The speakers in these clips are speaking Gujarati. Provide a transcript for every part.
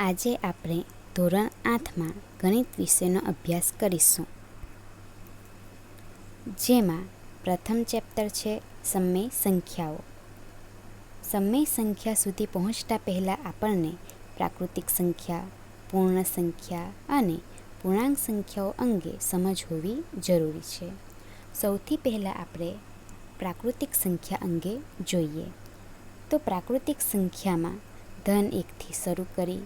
આજે આપણે ધોરણ 8માં ગણિત વિષયનો અભ્યાસ કરીશું, જેમાં પ્રથમ ચેપ્ટર છે સમય સંખ્યાઓ. સમય સંખ્યા સુધી પહોંચતા પહેલાં આપણને પ્રાકૃતિક સંખ્યા, પૂર્ણ સંખ્યા અને પૂર્ણાંક સંખ્યાઓ અંગે સમજ હોવી જરૂરી છે. સૌથી પહેલાં આપણે પ્રાકૃતિક સંખ્યા અંગે જોઈએ તો પ્રાકૃતિક સંખ્યામાં ધન 1થી શરૂ કરી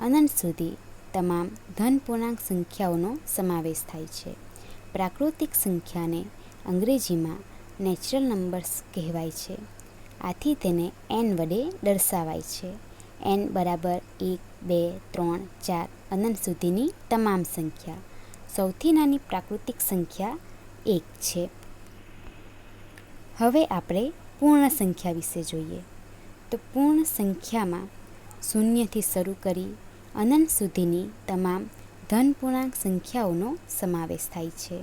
અનંત સુધી તમામ ધન પૂર્ણાંક સંખ્યાઓનો સમાવેશ થાય છે. પ્રાકૃતિક સંખ્યાને અંગ્રેજીમાં નેચરલ નંબર્સ કહેવાય છે. આથી તેને n વડે દર્શાવાય છે. n બરાબર 1, 2, 3, 4 અનંત સુધીની તમામ સંખ્યા. સૌથી નાની પ્રાકૃતિક સંખ્યા 1 છે. હવે આપણે પૂર્ણ સંખ્યા વિશે જોઈએ તો પૂર્ણ સંખ્યામાં શૂન્યથી શરૂ કરી અનંત સુધીની તમામ ધન પૂર્ણાંક સંખ્યાઓનો સમાવેશ થાય છે.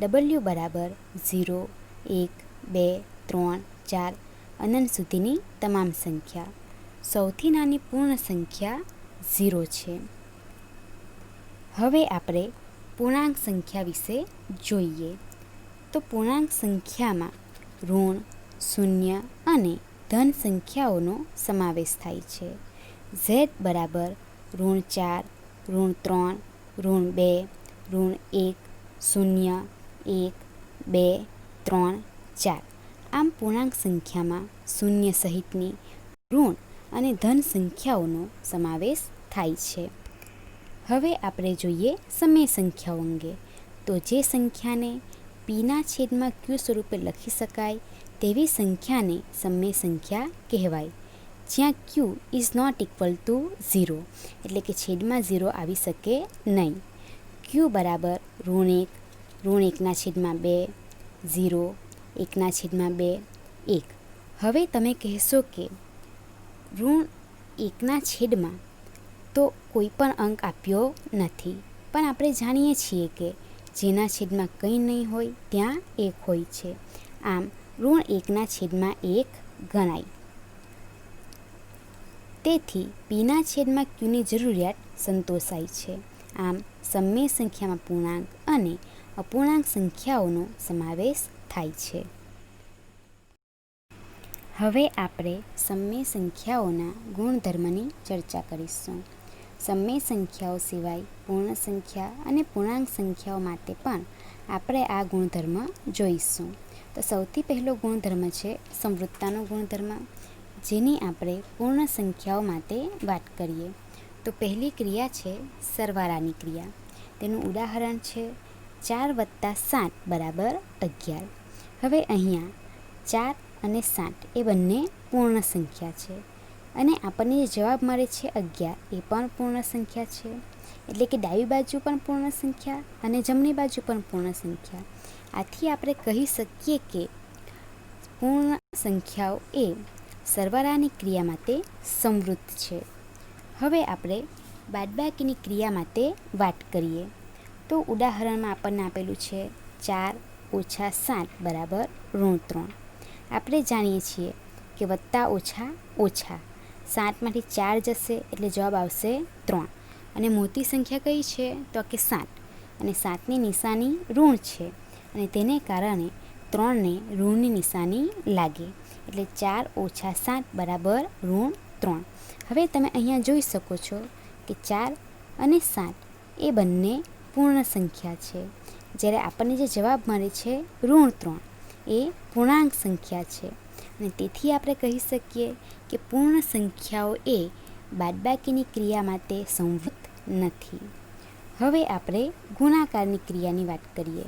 W બરાબર 0, 1, 2, 3, 4 અનંત સુધીની તમામ સંખ્યા. સૌથી નાની પૂર્ણ સંખ્યા 0 છે. હવે આપણે પૂર્ણાંક સંખ્યા વિશે જોઈએ તો પૂર્ણાંક સંખ્યામાં ઋણ, શૂન્ય અને ધન સંખ્યાઓનો સમાવેશ થાય છે. Z બરાબર ઋણ 4, ઋણ 3, ઋણ 2, ઋણ 1, 0, 1, 2, 3, 4 આમ પૂર્ણાંક સંખ્યામાં શૂન્ય સહિતની ઋણ અને ધન સંખ્યાઓનો સમાવેશ થાય છે. હવે આપણે જોઈએ સમય સંખ્યાઓ અંગે તો જે સંખ્યાને પીના છેદમાં Q સ્વરૂપે લખી શકાય તેવી સંખ્યાને સમય સંખ્યા કહેવાય, જ્યાં Q is not equal to 0 એટલે કે છેદમાં 0 આવી શકે નહીં. Q બરાબર ઋણ 1, ઋણ 1 છેદમાં 2, 0, 1 છેદમાં 2, 1. હવે તમે કહેશો કે ઋણ 1 છેદમાં તો કોઈ પણ અંક આપ્યો નથી, પણ આપણે જાણીએ છીએ કે જેના છેદમાં કંઈ નહીં હોય ત્યાં 1 હોય છે. આમ ઋણ 1 છેદમાં 1 ગણાય. તેથી પીના છેદમાં Qની જરૂરિયાત સંતોષાય છે. આમ સમય સંખ્યામાં પૂર્ણાંક અને અપૂર્ણાંક સંખ્યાઓનો સમાવેશ થાય છે. હવે આપણે સમય સંખ્યાઓના ગુણધર્મની ચર્ચા કરીશું. સમય સંખ્યાઓ સિવાય પૂર્ણ સંખ્યા અને પૂર્ણાંક સંખ્યાઓ માટે પણ આપણે આ ગુણધર્મ જોઈશું. તો સૌથી પહેલો ગુણધર્મ છે સમવૃત્તાનો ગુણધર્મ, જેની આપણે પૂર્ણ સંખ્યાઓ માટે વાત કરીએ તો પહેલી ક્રિયા છે સરવાળાની ક્રિયા. તેનું ઉદાહરણ છે 4 + 7 = 11. હવે અહીંયા 4 અને 7 એ બંને પૂર્ણ સંખ્યા છે અને આપણને જે જવાબ મળે છે 11 એ પણ પૂર્ણ સંખ્યા છે. એટલે કે ડાબી બાજુ પણ પૂર્ણ સંખ્યા અને જમણી બાજુ પણ પૂર્ણ સંખ્યા. આથી આપણે કહી શકીએ કે પૂર્ણ સંખ્યાઓ એ સરવાળાની ક્રિયા માટે સમવૃત્ત છે. હવે આપણે બાદબાકીની ક્રિયા માટે વાત કરીએ તો ઉદાહરણમાં આપણને આપેલું છે 4 - 7 = ઋણ 3. આપણે જાણીએ છીએ કે વત્તા ઓછા ઓછા 7માંથી 4 જશે એટલે જવાબ આવશે 3 અને મોટી સંખ્યા કઈ છે તો કે 7 અને 7ની નિશાની ઋણ છે અને તેને કારણે 3ને ઋણની નિશાની લાગે એટલે 4 - 7 = ઋણ 3. હવે તમે અહીંયા જોઈ શકો છો કે 4 અને 7 એ બંને પૂર્ણ સંખ્યા છે, જ્યારે આપણને જે જવાબ મળે છે ઋણ 3 એ પૂર્ણાંક સંખ્યા છે અને તેથી આપણે કહી શકીએ કે પૂર્ણ સંખ્યાઓ એ બાદબાકીની ક્રિયા માટે સમવૃત્ત નથી. હવે આપણે ગુણાકારની ક્રિયાની વાત કરીએ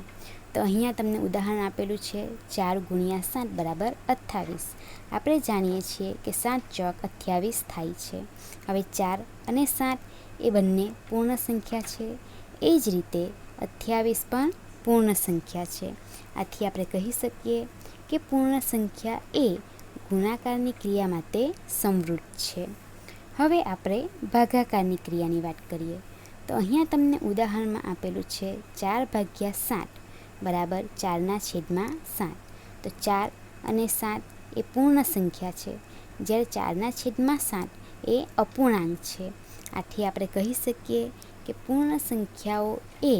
તો અહીંયા તમને ઉદાહરણ આપેલું છે 4 × 7 = 28. આપણે જાણીએ છીએ કે 7 × 28 થાય છે. હવે 4 અને 7 એ બંને પૂર્ણ સંખ્યા છે, એ જ રીતે 28 પણ પૂર્ણ સંખ્યા છે. આથી આપણે કહી શકીએ કે પૂર્ણ સંખ્યા એ ગુણાકારની ક્રિયા માટે સમવૃત્ત છે. હવે આપણે ભાગાકારની ક્રિયાની વાત કરીએ તો અહીંયા તમને ઉદાહરણમાં આપેલું છે 4 / 7 = 4/7. તો 4 અને 7 એ પૂર્ણ સંખ્યા છે, જ્યારે 4/7 એ અપૂર્ણાંક છે. આથી આપણે કહી શકીએ કે પૂર્ણ સંખ્યાઓ એ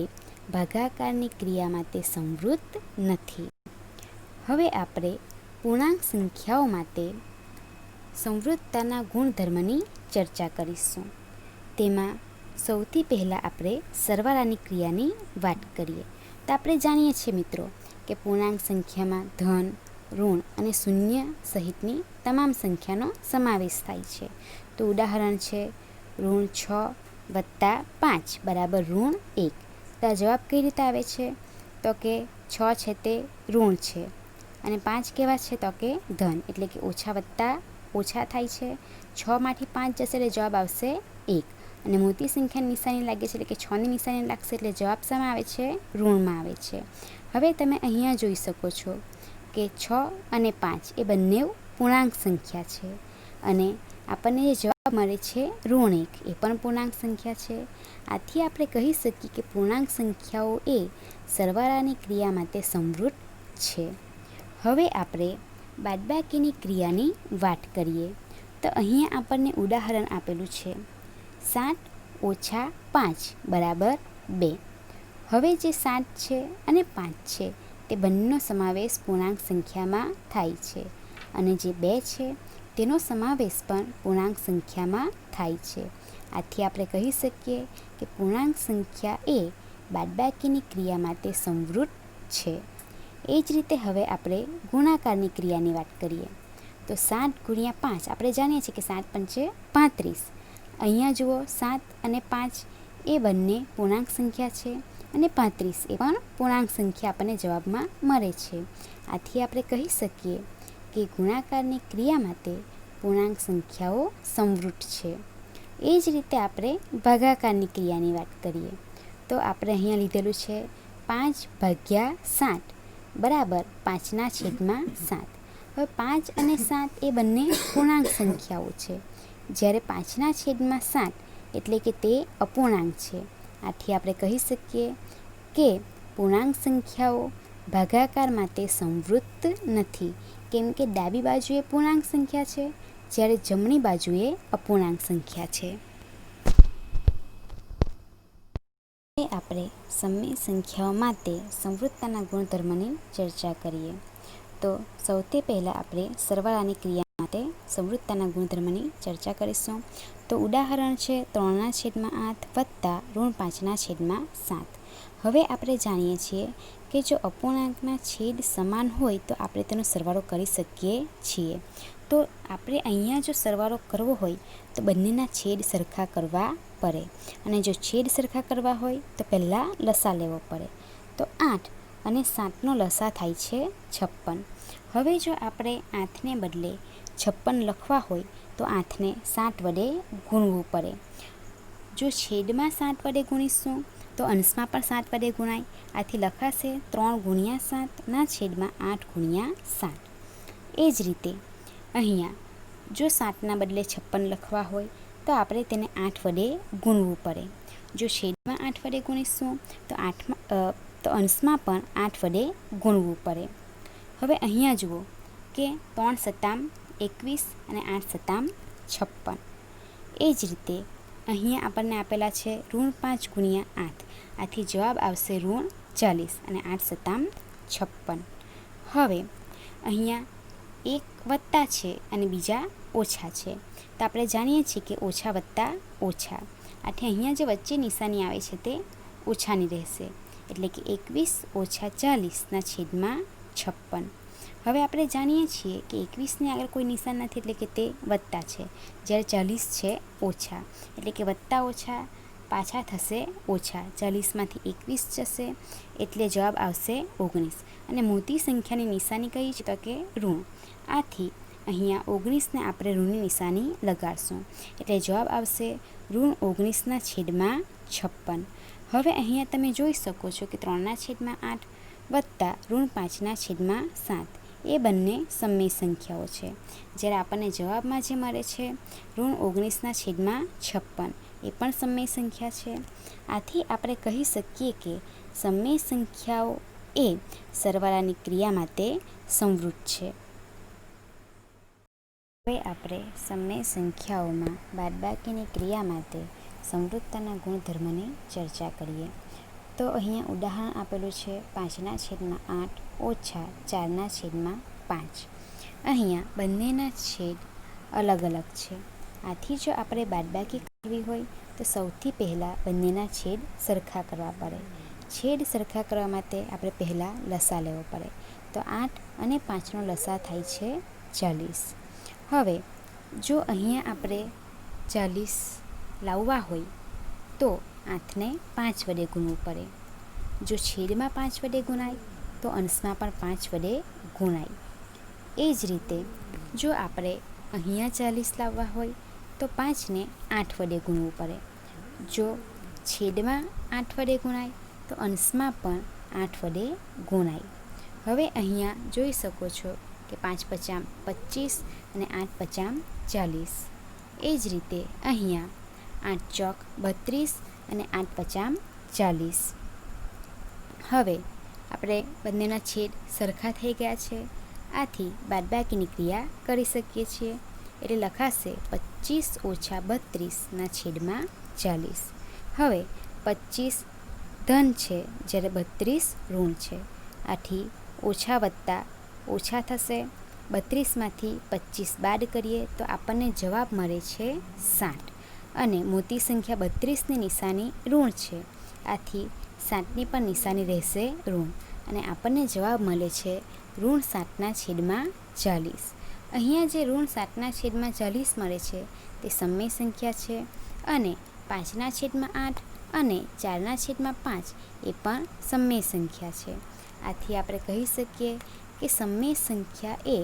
ભાગાકારની ક્રિયા માટે સંવૃત્ત નથી. હવે આપણે પૂર્ણાંક સંખ્યાઓ માટે સંવૃત્તતાના ગુણધર્મની ચર્ચા કરીશું. તેમાં સૌથી પહેલાં આપણે સરવાળાની ક્રિયાની વાત કરીએ. તો આપણે જાણીએ છીએ મિત્રો કે પૂર્ણાંક સંખ્યામાં ધન, ઋણ અને શૂન્ય સહિતની તમામ સંખ્યાનો સમાવેશ થાય છે. તો ઉદાહરણ છે ઋણ 6 વત્તા 5 બરાબર ઋણ 1. તો આ જવાબ કઈ રીતે આવે છે? તો કે 6 છે તે ઋણ છે અને 5 કેવા છે? તો કે ધન, એટલે કે ઓછા વત્તા ઓછા થાય છે. 6માંથી 5 જશે એટલે જવાબ આવશે 1 અને મોટી સંખ્યાની નિશાની લાગે છે એટલે કે 6ની નિશાની લાગશે એટલે જવાબ શામાં આવે છે? ઋણમાં આવે છે. હવે તમે અહીંયા જોઈ શકો છો કે 6 અને 5 એ બંને પૂર્ણાંક સંખ્યા છે અને આપણને જે જવાબ મળે છે ઋણ 1 એ પણ પૂર્ણાંક સંખ્યા છે. આથી આપણે કહી શકીએ કે પૂર્ણાંક સંખ્યાઓ એ સરવાળાની ક્રિયા માટે સંવૃત્ત છે. હવે આપણે બાદબાકીની ક્રિયાની વાત કરીએ. તો અહીંયા આપણને ઉદાહરણ આપેલું છે 7 ઓછા 5 બરાબર 2. હવે જે 7 છે અને 5 છે તે બંનેનો સમાવેશ પૂર્ણાંક સંખ્યામાં થાય છે અને જે 2 છે તેનો સમાવેશ પણ પૂર્ણાંક સંખ્યામાં થાય છે. આથી આપણે કહી શકીએ કે પૂર્ણાંક સંખ્યા એ બાદબાકીની ક્રિયા માટે સંવૃત્ત છે. એ જ રીતે હવે આપણે ગુણાકારની ક્રિયાની વાત કરીએ. તો 7 ગુણ્યા 5 આપણે જાણીએ છીએ કે 7 પંચે 35. અહીંયા જુઓ 7 અને 5 એ બંને પૂર્ણાંક સંખ્યા છે અને 35 એ પણ પૂર્ણાંક સંખ્યા આપણને જવાબમાં મળે છે. આથી આપણે કહી શકીએ કે ગુણાકારની ક્રિયા માટે પૂર્ણાંક સંખ્યાઓ સંવૃત્ત છે. એ જ રીતે આપણે ભાગાકારની ક્રિયાની વાત કરીએ. તો આપણે અહીંયા લીધેલું છે 5 ભાગ્યા 7 બરાબર 5/7. હવે 5 અને 7 એ બંને પૂર્ણાંક સંખ્યાઓ છે, જ્યારે 5/7 એટલે કે તે અપૂર્ણાંક છે. આથી આપણે કહી શકીએ કે પૂર્ણાંક સંખ્યાઓ ભાગાકાર માટે સંવૃત્ત નથી, કેમ કે ડાબી બાજુએ પૂર્ણાંક સંખ્યા છે જ્યારે જમણી બાજુએ અપૂર્ણાંક સંખ્યા છે. હવે આપણે સમય સંખ્યાઓ માટે સંવૃત્તતાના ગુણધર્મની ચર્ચા કરીએ. તો સૌથી પહેલાં આપણે સરવાળાની ક્રિયા માટે સંવૃત્તતાના ગુણધર્મની ચર્ચા કરીશું. તો ઉદાહરણ છે 3/8 વત્તા ઋણ 5/7. હવે આપણે જાણીએ છીએ કે જો અપૂર્ણાંકના છેદ સમાન હોય તો આપણે તેનો સરવાળો કરી શકીએ છીએ. તો આપણે અહીંયા જો સરવાળો કરવો હોય તો બંનેના છેદ સરખા કરવા પડે અને જો છેદ સરખા કરવા હોય તો પહેલાં લસા લેવો પડે. તો 8 અને 7નો લસા થાય છે 56. હવે જો આપણે 8ને બદલે 56 લખવા હોય તો 8ને 7 વડે ગુણવું પડે. જો છેદમાં 7 વડે ગુણીશું તો અંશમાં પણ 7 વડે ગુણાય. આથી લખાશે 3 ગુણ્યા 7/8 × 7. એ જ રીતે અહીંયા જો 7ના બદલે 56 લખવા હોય તો આપણે તેને 8 વડે ગુણવું પડે. જો છેદમાં 8 વડે ગુણીશું તો અંશમાં પણ 8 વડે ગુણવું પડે. હવે અહીંયા જુઓ કે 3 × 7 = 21 અને 8 × 7 = 56. એ જ રીતે અહીંયા આપણને આપેલા છે ઋણ 5 ગુણ્યા 8. આથી જવાબ આવશે ઋણ 40 અને 8 × 7 = 56. હવે અહીંયા એક વત્તા છે અને બીજા ઓછા છે. તો આપણે જાણીએ છીએ કે ઓછા વત્તા ઓછા. આથી અહીંયા જે વચ્ચે નિશાની આવે છે તે ઓછાની રહેશે, એટલે કે 21 - 40/56. હવે આપણે જાણીએ છીએ કે 21ની આગળ કોઈ નિશાન નથી એટલે કે તે વત્તા છે, જ્યારે 40 છે ઓછા, એટલે કે વત્તા ઓછા પાછા થશે ઓછા. 40માંથી 21 જશે એટલે જવાબ આવશે 19 અને મોટી સંખ્યાની નિશાની કઈ છે? તો કે ઋણ. આથી અહીંયા 19ને આપણે ઋણની નિશાની લગાડશું એટલે જવાબ આવશે ઋણ 19/56. હવે અહીંયા તમે જોઈ શકો છો કે 3/8 વત્તા ઋણ 5/7 એ બંને સમય સંખ્યાઓ છે, જ્યારે આપણને જવાબમાં જે મળે છે ઋણ 19/56 એ પણ સમય સંખ્યા છે. આથી આપણે કહી શકીએ કે સમય સંખ્યાઓ એ સરવાળાની ક્રિયા માટે સંવૃત્ત છે. હવે આપણે સમય સંખ્યાઓમાં બાદબાકીની ક્રિયા માટે સમૃદ્ધતાના ગુણધર્મની ચર્ચા કરીએ. તો અહીંયા ઉદાહરણ આપેલું છે 5/8 ઓછા 4/5. અહીંયા બંનેના છેદ અલગ અલગ છે. આથી જો આપણે બાદબાકી કરવી હોય તો સૌથી પહેલાં બંનેના છેદ સરખા કરવા પડે. છેદ સરખા કરવા માટે આપણે પહેલાં લસા લેવો પડે. તો 8 અને 5નો લસા થાય છે 40. હવે જો અહીંયા આપણે 40 લાવવા હોય તો 8ને 5 વડે ગુણવું પડે. જો છેદમાં 5 વડે ગુણાય તો અંશમાં પણ 5 વડે ગુણાય. એ જ રીતે જો આપણે અહીંયા 40 લાવવા હોય તો 5ને 8 વડે ગુણવું પડે. જો છેદમાં 8 વડે ગુણાય તો અંશમાં પણ 8 વડે ગુણાય. હવે અહીંયા જોઈ શકો છો કે 5×5 = 25 અને 8×5 = 40. એ જ રીતે અહીંયા 8×4 = 32 અને 8×5 = 40. હવે આપણે બંનેના છેદ સરખા થઈ ગયા છે. આથી બાદબાકીની ક્રિયા કરી શકીએ છીએ. એટલે લખાશે 25 - 32 / 40. હવે 25 ધન છે જ્યારે 32 ઋણ છે. આથી ઓછા વત્તા ઓછા થશે. 32માંથી 25 બાદ કરીએ તો આપણને જવાબ મળે છે 60. અને મોટી સંખ્યા 32ની નિશાની ઋણ છે. આથી 60ની પણ નિશાની રહેશે ઋણ અને આપણને જવાબ મળે છે ઋણ 7/40. અહીંયા જે ઋણ 7/40 મળે છે તે સમય સંખ્યા છે અને 5/8 અને 4/5 એ પણ સમય સંખ્યા છે. આથી આપણે કહી શકીએ કે સમય સંખ્યા એ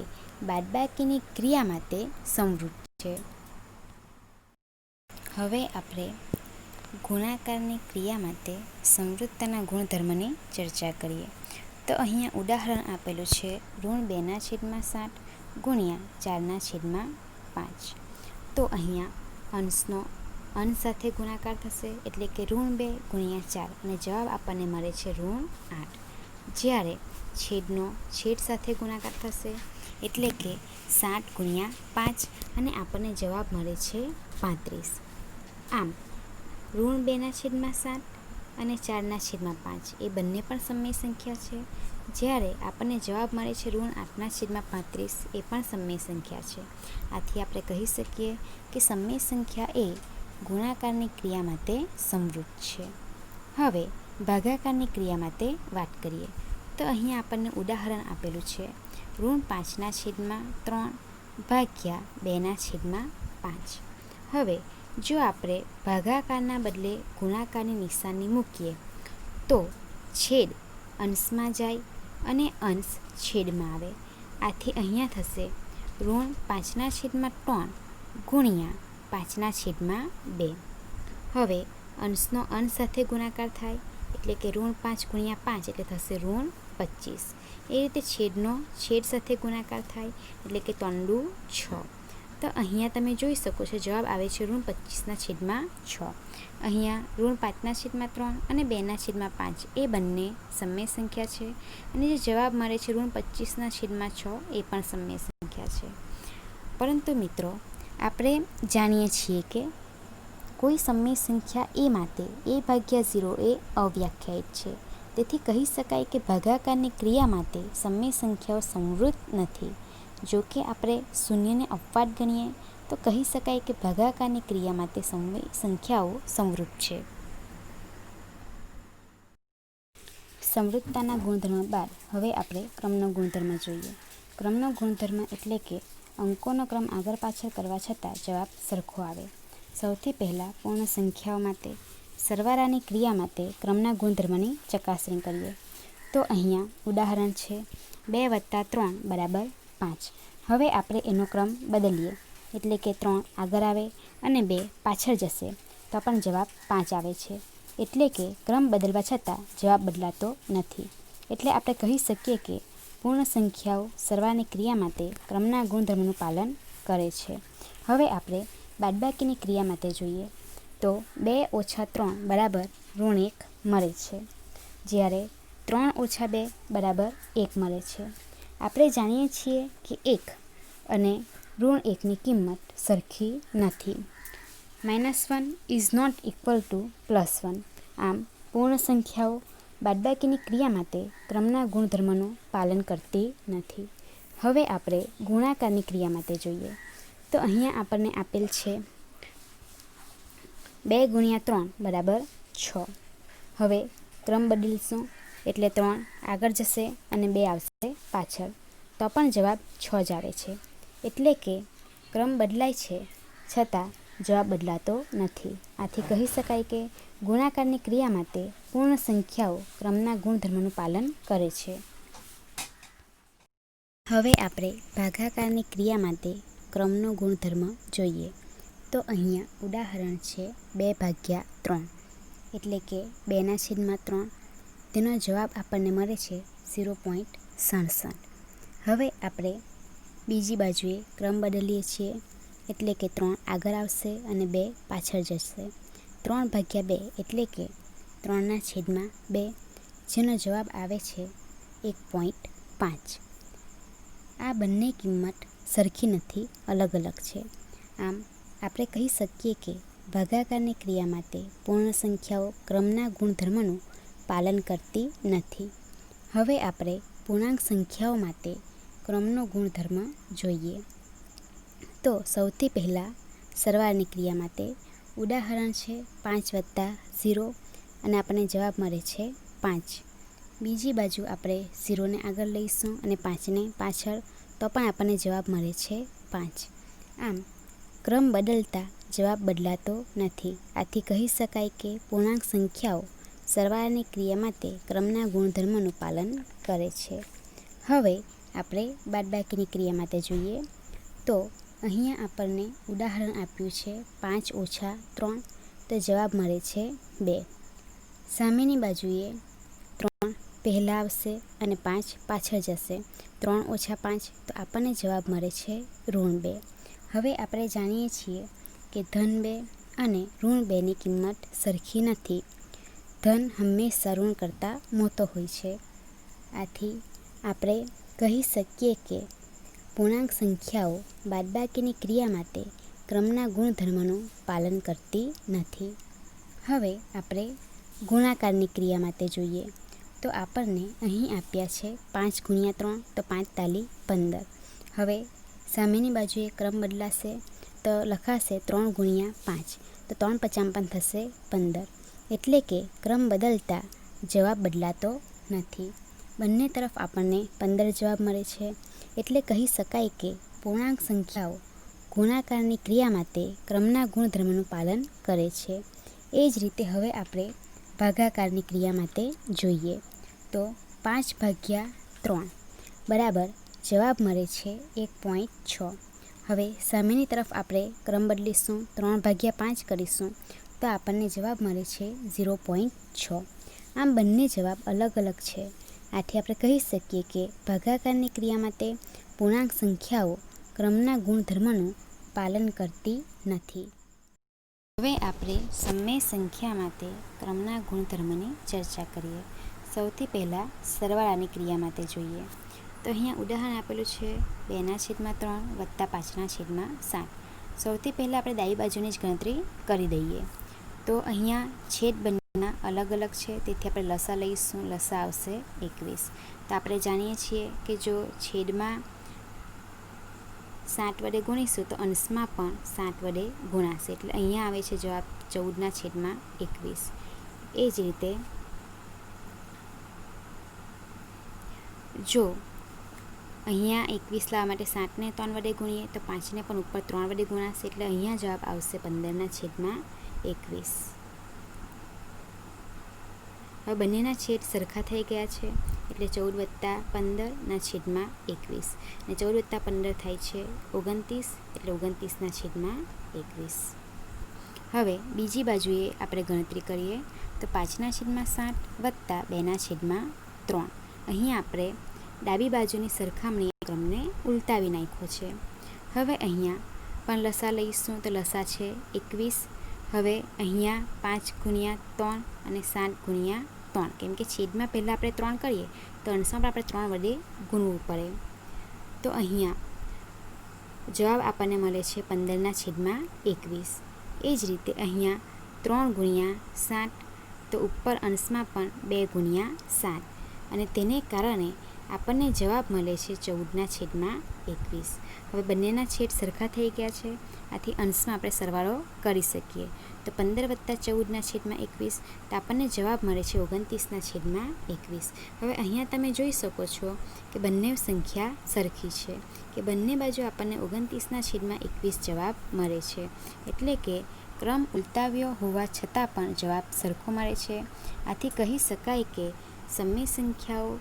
બાદબાકીની ક્રિયા માટે સમૃદ્ધ છે. હવે આપણે ગુણાકારની ક્રિયા માટે સમૃદ્ધતાના ગુણધર્મની ચર્ચા કરીએ. તો અહીંયા ઉદાહરણ આપેલું છે -2/7 ગુણ્યા 4/5. તો અહીંયા અંશનો અંશ સાથે ગુણાકાર થશે એટલે કે -2 ગુણ્યા 4 અને જવાબ આપણને મળે છે -8. જ્યારે છેદનો છેદ સાથે ગુણાકાર થશે એટલે કે 7 ગુણ્યા 5 અને આપણને જવાબ મળે છે 35. આમ -2/7 અને 4/5 એ બંને પણ સમય સંખ્યા છે. જ્યારે આપણને જવાબ મળે છે -8/35 એ પણ સમય સંખ્યા છે. આથી આપણે કહી શકીએ કે સમય સંખ્યા એ ગુણાકારની ક્રિયા માટે સમૃદ્ધ છે. હવે ભાગાકારની ક્રિયા માટે વાત કરીએ. તો અહીંયા આપણને ઉદાહરણ આપેલું છે -5/3 ભાગ્યા 2/5. હવે જો આપણે ભાગાકારના બદલે ગુણાકારની નિશાની મૂકીએ તો છેદ અંશમાં જાય અને અંશ છેદમાં આવે. આથી અહીંયા થશે -5/3 ગુણ્યા 5/2. હવે અંશનો અંશ સાથે ગુણાકાર થાય એટલે કે -5 ગુણ્યા 5 એટલે થશે -25. એ રીતે છેદનો છેદ સાથે ગુણાકાર થાય એટલે કે 3×6. તો અહીંયા તમે જોઈ શકો છો જવાબ આવે છે -25/6. અહીંયા -5/3 અને 2/5 એ બંને સમય સંખ્યા છે અને જે જવાબ મળે છે -25/6 એ પણ સમય સંખ્યા છે. પરંતુ મિત્રો આપણે જાણીએ છીએ કે કોઈ સમય સંખ્યા એ માટે a/0 એ અવ્યાખ્યાયિત છે. તેથી કહી શકાય કે ભાગાકારની ક્રિયા માટે સમય સંખ્યાઓ સમૃદ્ધ નથી. જો કે આપણે શૂન્યને અપવાદ ગણીએ તો કહી શકાય કે ભાગાકારની ક્રિયા માટે સમય સંખ્યાઓ સમૃદ્ધ છે. સમૃદ્ધતાના ગુણધર્મ બાદ હવે આપણે ક્રમનો ગુણધર્મ જોઈએ. ક્રમનો ગુણધર્મ એટલે કે અંકોનો ક્રમ આગળ પાછળ કરવા છતાં જવાબ સરખો આવે. સૌથી પહેલાં પૂર્ણ સંખ્યાઓ માટે સરવાળાની ક્રિયા માટે ક્રમના ગુણધર્મની ચકાસણી કરીએ. તો અહીંયા ઉદાહરણ છે 2 + 3 = 5. હવે આપણે એનો ક્રમ બદલીએ એટલે કે 3 આગળ આવે અને 2 પાછળ જશે તો પણ જવાબ 5 આવે છે. એટલે કે ક્રમ બદલવા છતાં જવાબ બદલાતો નથી. એટલે આપણે કહી શકીએ કે પૂર્ણ સંખ્યાઓ સરવાળાની ક્રિયા માટે ક્રમના ગુણધર્મનું પાલન કરે છે. હવે આપણે બાદબાકીની ક્રિયા માટે જોઈએ તો 2 - 3 = -1 મળે છે. જ્યારે 3 - 2 = 1 મળે છે. આપણે જાણીએ છીએ કે 1 અને -1ની કિંમત સરખી નથી. -1 ઇઝ નોટ ઇક્વલ ટુ +1. આમ પૂર્ણ સંખ્યાઓ બાદબાકીની ક્રિયા માટે ક્રમના ગુણધર્મનું પાલન કરતી નથી. હવે આપણે ગુણાકારની ક્રિયા માટે જોઈએ. તો અહીંયા આપણને આપેલ છે 2 × 3 = 6. હવે ક્રમ બદલીશું એટલે 3 આગળ જશે અને 2 આવશે પાછળ, તો પણ જવાબ 6 જ આવે છે. એટલે કે ક્રમ બદલાય છે છતાં જવાબ બદલાતો નથી. આથી કહી શકાય કે ગુણાકારની ક્રિયા માટે પૂર્ણ સંખ્યાઓ ક્રમના ગુણધર્મનું પાલન કરે છે. હવે આપણે ભાગાકારની ક્રિયા માટે ક્રમનો ગુણધર્મ જોઈએ. તો અહીંયા ઉદાહરણ છે 2/3 એટલે કે 2/3. તેનો જવાબ આપણને મળે છે 0.67. હવે આપણે બીજી બાજુએ ક્રમ બદલીએ છીએ એટલે કે 3 આગળ આવશે અને 2 પાછળ જશે. 3/2 એટલે કે 3/2, જેનો જવાબ આવે છે 1.5. આ બંને કિંમત સરખી નથી, અલગ અલગ છે. આમ આપણે કહી શકીએ કે ભાગાકારની ક્રિયા માટે પૂર્ણ સંખ્યાઓ ક્રમના ગુણધર્મનું પાલન કરતી નથી. હવે આપણે પૂર્ણાંક સંખ્યાઓ માટે ક્રમનો ગુણધર્મ જોઈએ. તો સૌથી પહેલાં સરવાળાની ક્રિયા માટે ઉદાહરણ છે 5 + 0 અને આપણને જવાબ મળે છે 5. બીજી બાજુ આપણે 0ને આગળ લઈશું અને 5ને પાછળ, તો પણ આપણને જવાબ મળે છે 5. આમ ક્રમ બદલતા જવાબ બદલાતો નથી. આથી કહી શકાય કે પૂર્ણાંક સંખ્યાઓ સરવાળાની ક્રિયા માટે ક્રમના ગુણધર્મનું પાલન કરે છે. હવે આપણે બાદબાકીની ક્રિયા માટે જોઈએ. તો અહીંયા આપણને ઉદાહરણ આપ્યું છે 5 - 3, તો જવાબ મળે છે 2. સામેની બાજુએ 3 પહેલાં આવશે અને 5 પાછળ જશે. 3 - 5, તો આપણને જવાબ મળે છે -2. હવે આપણે જાણીએ છીએ કે ધન 2 અને ઋણ 2ની કિંમત સરખી નથી. ધન હંમેશા ઋણ કરતાં મોટો હોય છે. આથી આપણે કહી શકીએ કે પૂર્ણાંક સંખ્યાઓ બાદબાકીની ક્રિયા માટે ક્રમના ગુણધર્મનું પાલન કરતી નથી. હવે આપણે ગુણાકારની ક્રિયા માટે જોઈએ. તો આપણને અહીં આપ્યા છે 5 × 3, તો 5 × 15. હવે સામેની બાજુએ ક્રમ બદલાશે તો લખાશે 3 × 5, તો 3 × 55 થશે 15. એટલે કે ક્રમ બદલતા જવાબ બદલાતો નથી. બંને તરફ આપણને 15 જવાબ મળે છે. એટલે કહી શકાય કે પૂર્ણાંક સંખ્યાઓ ગુણાકારની ક્રિયા માટે ક્રમના ગુણધર્મનું પાલન કરે છે. એ જ રીતે હવે આપણે ભાગાકારની ક્રિયા માટે જોઈએ. તો 5/3 બરાબર જવાબ મળે છે 1.6. હવે સામેની તરફ આપણે ક્રમ બદલીશું, 3/5 કરીશું, તો આપણને જવાબ મળે છે 0.6. આમ બંને જવાબ અલગ અલગ છે. આથી આપણે કહી શકીએ કે ભાગાકારની ક્રિયા માટે પૂર્ણાંક સંખ્યાઓ ક્રમના ગુણધર્મનું પાલન કરતી નથી. હવે આપણે સમય સંખ્યા માટે ક્રમના ગુણધર્મની ચર્ચા કરીએ. સૌથી પહેલાં સરવાળાની ક્રિયા માટે જોઈએ. તો અહીંયા ઉદાહરણ આપેલું છે 2/3 + 5/7. સૌથી પહેલાં આપણે ડાબી બાજુની જ ગણતરી કરી દઈએ. તો અહીંયા છેદ બંનેના અલગ અલગ છે, તેથી આપણે લસા લઈશું. લસા આવશે 21. તો આપણે જાણીએ છીએ કે જો છેદમાં 7 વડે ગુણીશું તો અંશમાં પણ 7 વડે ગુણાશે. એટલે અહીંયા આવે છે જવાબ 14/21. એ જ રીતે જો અહીંયા 21 લાવવા માટે 7ને 3 વડે ગુણીએ તો 5ને પણ ઉપર 3 વડે ગુણાશે. એટલે અહીંયા જવાબ આવશે 15/21. હવે બંનેના છેદ સરખા થઈ ગયા છે. એટલે 14 + 15/21. અને 14 + 15 થાય છે 29. એટલે 29/21. હવે બીજી બાજુએ આપણે ગણતરી કરીએ તો 5/7 + 2/3. અહીં આપણે ડાબી બાજુની સરખામણી ક્રમને ઉલટાવી નાખ્યો છે. હવે અહીંયા પણ લસા લઈશું તો લસા છે 21. હવે અહીંયા 5 × 3 અને 7 × 3, કેમ કે છેદમાં પહેલાં આપણે 3 કરીએ તો અંશમાં પણ આપણે 3 વડે ગુણવું પડે. તો અહીંયા જવાબ આપણને મળે છે 15/21. એ જ રીતે અહીંયા 3 ગુણ્યા 7, તો ઉપર અંશમાં પણ 2 ગુણ્યા 7, અને તેને કારણે આપણને જવાબ મળે છે 14/21. હવે બંનેના છેદ સરખા થઈ ગયા છે, આથી અંશમાં આપણે સરવાળો કરી શકીએ. તો 15 + 14/21, તો આપણને જવાબ મળે છે 29/21. હવે અહીંયા તમે જોઈ શકો છો કે બંને સંખ્યા સરખી છે, કે બંને બાજુ આપણને 29/21 જવાબ મળે છે. એટલે કે ક્રમ ઉલટાવ્યો હોવા છતાં પણ જવાબ સરખો મળે છે. આથી કહી શકાય કે સમય સંખ્યાઓ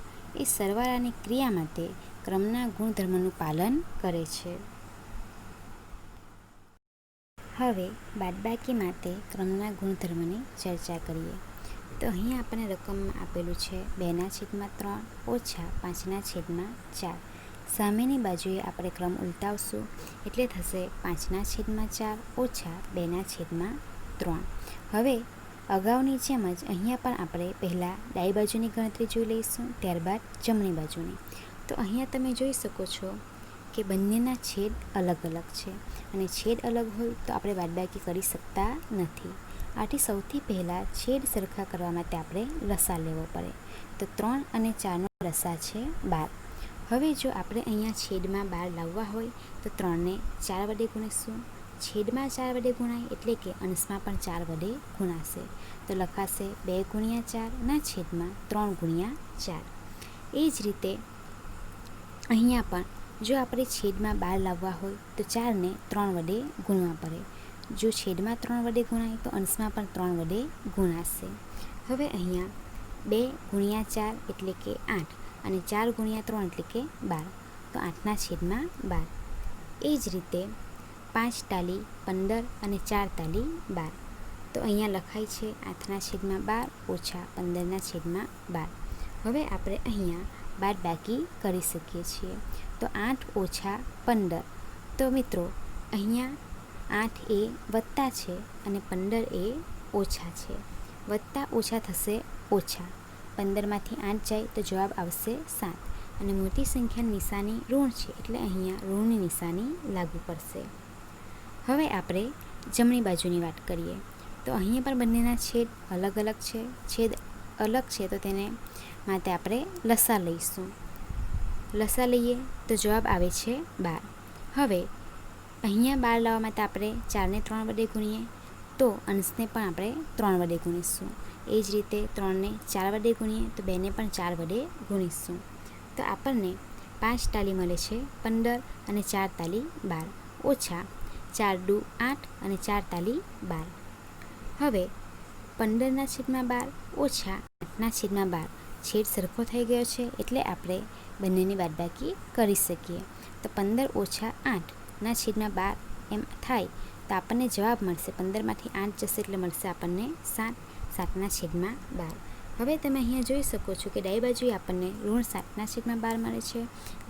એ સરવાળાની ક્રિયા માટે ક્રમના ગુણધર્મનું પાલન કરે છે. હવે બાદબાકી માટે ક્રમના ગુણધર્મની ચર્ચા કરીએ. તો અહીં આપણને રકમમાં આપેલું છે 2/3 ઓછા 5/4. સામેની બાજુએ આપણે ક્રમ ઉલટાવશું એટલે થશે 5/4 ઓછા 2/3. હવે અગાઉની જેમ જ અહીંયા પણ આપણે પહેલાં ડાબી બાજુની ગણતરી જોઈ લઈશું, ત્યારબાદ જમણી બાજુની. તો અહીંયા તમે જોઈ શકો છો કે બંનેના છેદ અલગ અલગ છે, અને છેદ અલગ હોય તો આપણે બાદબાકી કરી શકતા નથી. આથી સૌથી પહેલાં છેદ સરખા કરવા માટે આપણે લસા લેવો પડે. તો 3 અને 4નો લસા છે 12. હવે જો આપણે અહીંયા છેદમાં 12 લાવવા હોય તો 3ને 4 વડે ગુણીશું. છેદમાં 4 વડે ગુણાય એટલે કે અંશમાં પણ 4 વડે ગુણાશે. તો લખાશે 2 ગુણ્યા 4 ના છેદમાં 3 ગુણ્યા 4. એ જ રીતે અહીંયા પણ જો આપણે છેદમાં 12 લાવવા હોય તો 4ને 3 વડે ગુણવા પડે. જો છેદમાં 3 વડે ગુણાય તો અંશમાં પણ 3 વડે ગુણાશે. હવે અહીંયા 2 ગુણ્યા 4 એટલે કે 8, અને 4 ગુણ્યા 3 એટલે કે 12. તો 8/12. એ જ રીતે 5 તાલી 15 અને 4 તાલી 12. તો અહીંયા લખાય છે 8/12 ઓછા 15/12. હવે આપણે અહીંયા બાદબાકી કરી શકીએ છીએ. તો 8 ઓછા 15. તો મિત્રો અહીંયા 8 એ વત્તા છે અને 15 એ ઓછા છે. વત્તા ઓછા થશે ઓછા. 15માંથી 8 જાય તો જવાબ આવશે 7, અને મોટી સંખ્યાની નિશાની ઋણ છે એટલે અહીંયા ઋણની નિશાની લાગુ પડશે. હવે આપણે જમણી બાજુની વાત કરીએ. તો અહીંયા પણ બંનેના છેદ અલગ અલગ છે. છેદ અલગ છે તો તેને માટે આપણે લસા લઈશું. લસા લઈએ તો જવાબ આવે છે 12. હવે અહીંયા 12 લાવવા માટે આપણે 4ને 3 વડે ગુણીએ તો અંશને પણ આપણે 3 વડે ગુણીશું. એ જ રીતે 3ને 4 વડે ગુણીએ તો 2ને પણ 4 વડે ગુણીશું. તો આપણને 5 તાલી મળે છે 15 અને 4 તાલી 12 ઓછા 4 દુ 8 અને 4 તાલી 12. હવે 15/12 ઓછા 8/12. છેદ સરખો થઈ ગયો છે એટલે આપણે બંનેની બાદબાકી કરી શકીએ. તો 15 ઓછા 8/12 એમ થાય તો આપણને જવાબ મળશે 15માંથી 8 જશે એટલે મળશે આપણને 7. 7/12. હવે તમે અહીંયા જોઈ શકો છો કે ડાબી બાજુએ આપણને ઋણ 7/12 મળે છે,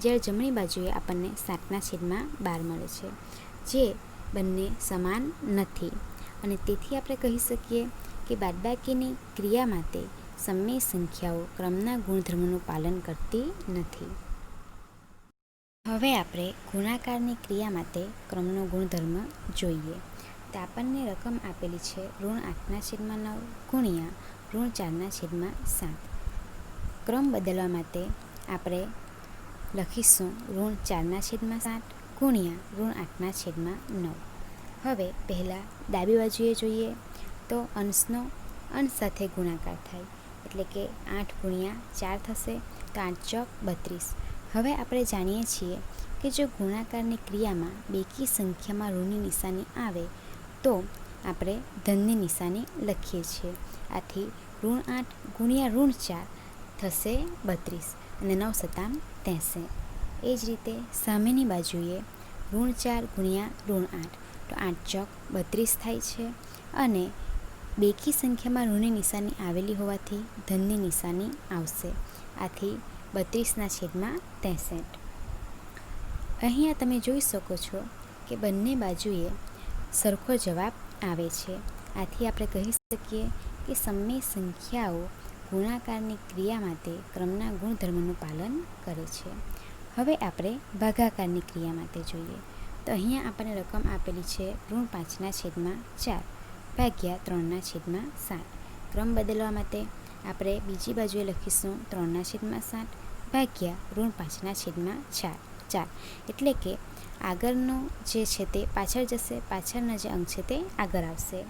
જ્યારે જમણી બાજુએ આપણને 7/12 મળે છે, જે બંને સમાન નથી. અને તેથી આપણે કહી શકીએ કે બાદબાકીની ક્રિયા માટે સમય સંખ્યાઓ ક્રમના ગુણધર્મનું પાલન કરતી નથી. હવે આપણે ગુણાકારની ક્રિયા માટે ક્રમનો ગુણધર્મ જોઈએ. તો આપણને રકમ આપેલી છે ઋણ 8/9 ગુણ્યા ઋણ 4/7. ક્રમ બદલવા માટે આપણે લખીશું ઋણ 4/7 ગુણ્યા ઋણ 8/9. હવે પહેલાં ડાબી બાજુએ જોઈએ તો અંશનો અંશ સાથે ગુણાકાર થાય એટલે કે 8 ગુણ્યા 4 થશે. તો 8 ચોક 32. હવે આપણે જાણીએ છીએ કે જો ગુણાકારની ક્રિયામાં બેકી સંખ્યામાં ઋણની નિશાની આવે તો આપણે ધનની નિશાની લખીએ છીએ. આથી ઋણ 8 ગુણ્યા ઋણ 4 થશે 32, અને 9 સતામ 63. એ જ રીતે સામેની બાજુએ ઋણ 4 ગુણ્યા ઋણ 8, તો 8 ચોક 32 થાય છે, અને બેકી સંખ્યામાં ઋણની નિશાની આવેલી હોવાથી ધનની નિશાની આવશે. આથી 32/63. અહીંયા તમે જોઈ શકો છો કે બંને બાજુએ સરખો જવાબ આવે છે. આથી આપણે કહી શકીએ કે સમય સંખ્યાઓ ગુણાકારની ક્રિયા માટે ક્રમના ગુણધર્મનું પાલન કરે છે. હવે આપણે ભાગાકારની ક્રિયા માટે જોઈએ. તો અહીંયા આપણને રકમ આપેલી છે ઋણ 5/4 ભાગ્યા 3/7. ક્રમ બદલવા માટે આપણે બીજી બાજુએ લખીશું 3/7 ભાગ્યા ઋણ 5/4. એટલે કે આગળનો જે છે તે પાછળ જશે, પાછળનો જે અંક છે તે આગળ આવશે.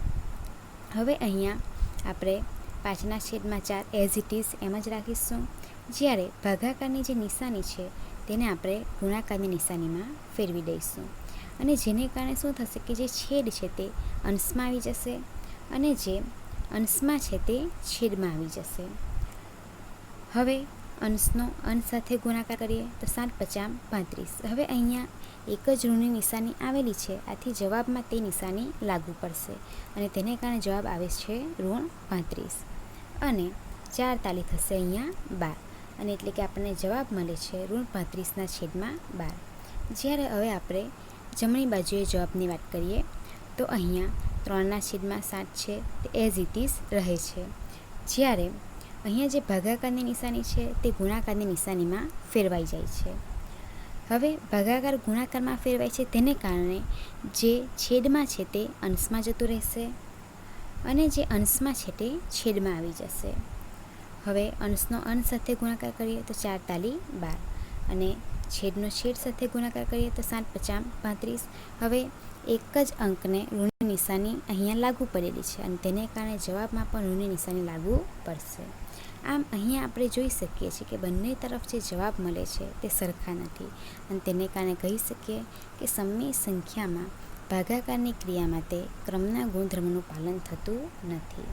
હવે અહીંયા આપણે 5/4 એઝ ઇટ ઇઝ એમ જ રાખીશું. જ્યારે ભાગાકારની જે નિશાની છે તેને આપણે ગુણાકારની નિશાનીમાં ફેરવી દઈશું, અને જેને કારણે શું થશે કે જે છેદ છે તે અંશમાં આવી જશે અને જે અંશમાં છે તે છેદમાં આવી જશે. હવે અંશનો અંશ સાથે ગુણાકાર કરીએ તો 7×5 = 35. હવે અહીંયા એક જ ઋણની નિશાની આવેલી છે, આથી જવાબમાં તે નિશાની લાગુ પડશે અને તેને કારણે જવાબ આવે છે ઋણ 35 અને 4 તાલી થશે અહીંયા 12, અને એટલે કે આપણને જવાબ મળે છે ઋણ 35/12. જ્યારે હવે આપણે જમણી બાજુએ જવાબની વાત કરીએ તો અહીંયા 3/7 છે તે એઝ ઇટ ઇઝ રહે છે. જ્યારે અહીંયા જે ભાગાકારની નિશાની છે તે ગુણાકારની નિશાનીમાં ફેરવાઈ જાય છે. હવે ભાગાકાર ગુણાકારમાં ફેરવાય છે તેને કારણે જે છેદમાં છે તે અંશમાં જતું રહેશે અને જે અંશમાં છે તે છેદમાં આવી જશે. હવે અંશનો અંશ સાથે ગુણાકાર કરીએ તો 4 તાલી 12 અને છેદનો છેદ સાથે ગુણાકાર કરીએ તો 7×5 = 35. હવે એક જ અંકને ઋણની નિશાની અહીંયા લાગુ પડેલી છે અને તેને કારણે જવાબમાં પણ ઋણની નિશાની લાગુ પડશે. આમ અહીંયા આપણે જોઈ શકીએ છીએ કે બંને તરફ જે જવાબ મળે છે તે સરખા નથી, અને તેને કારણે કહી શકીએ કે સમય સંખ્યામાં ભાગાકારની ક્રિયા માટે ક્રમના ગુણધર્મનું પાલન થતું નથી.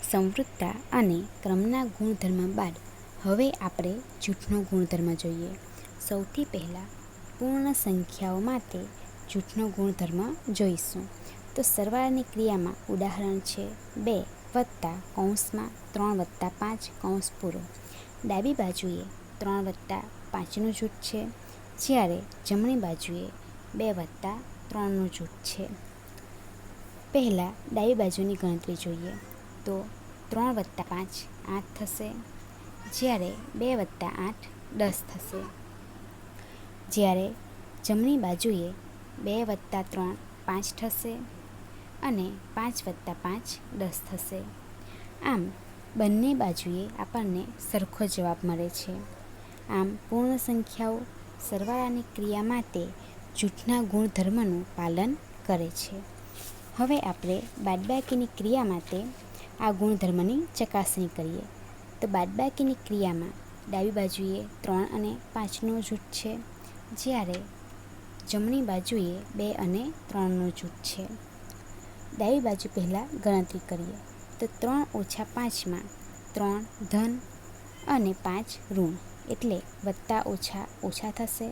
સંવૃત્તા અને ક્રમના ગુણધર્મ બાદ હવે આપણે જૂથનો ગુણધર્મ જોઈએ. સૌથી પહેલાં પૂર્ણ સંખ્યાઓ માટે જૂથનો ગુણધર્મ જોઈશું. તો સરવાળાની ક્રિયામાં ઉદાહરણ છે 2 + (3+5) ડાબી બાજુએ 3+5નું જૂથ છે, જ્યારે જમણી બાજુએ 2+3નું જૂથ છે. પહેલાં ડાબી બાજુની ગણતરી જોઈએ તો 3+5 8 થશે, જ્યારે 2+8 10 થશે. જ્યારે જમણી બાજુએ 2+3 5 થશે અને 5+5 10 થશે. આમ બંને બાજુએ આપણને સરખો જવાબ મળે છે. આમ પૂર્ણ સંખ્યાઓ સરવાળાની ક્રિયા માટે જૂથના ગુણધર્મનું પાલન કરે છે. હવે આપણે બાદબાકીની ક્રિયા માટે આ ગુણધર્મની ચકાસણી કરીએ. તો બાદબાકીની ક્રિયામાં ડાબી બાજુએ 3 અને 5નું જૂથ છે, જ્યારે જમણી બાજુએ 2 અને 3નું જૂથ છે. ડાબી બાજુ પહેલાં ગણતરી કરીએ તો 3 - 5માં 3 ધન અને 5 ઋણ, એટલે વત્તા ઓછા ઓછા થશે.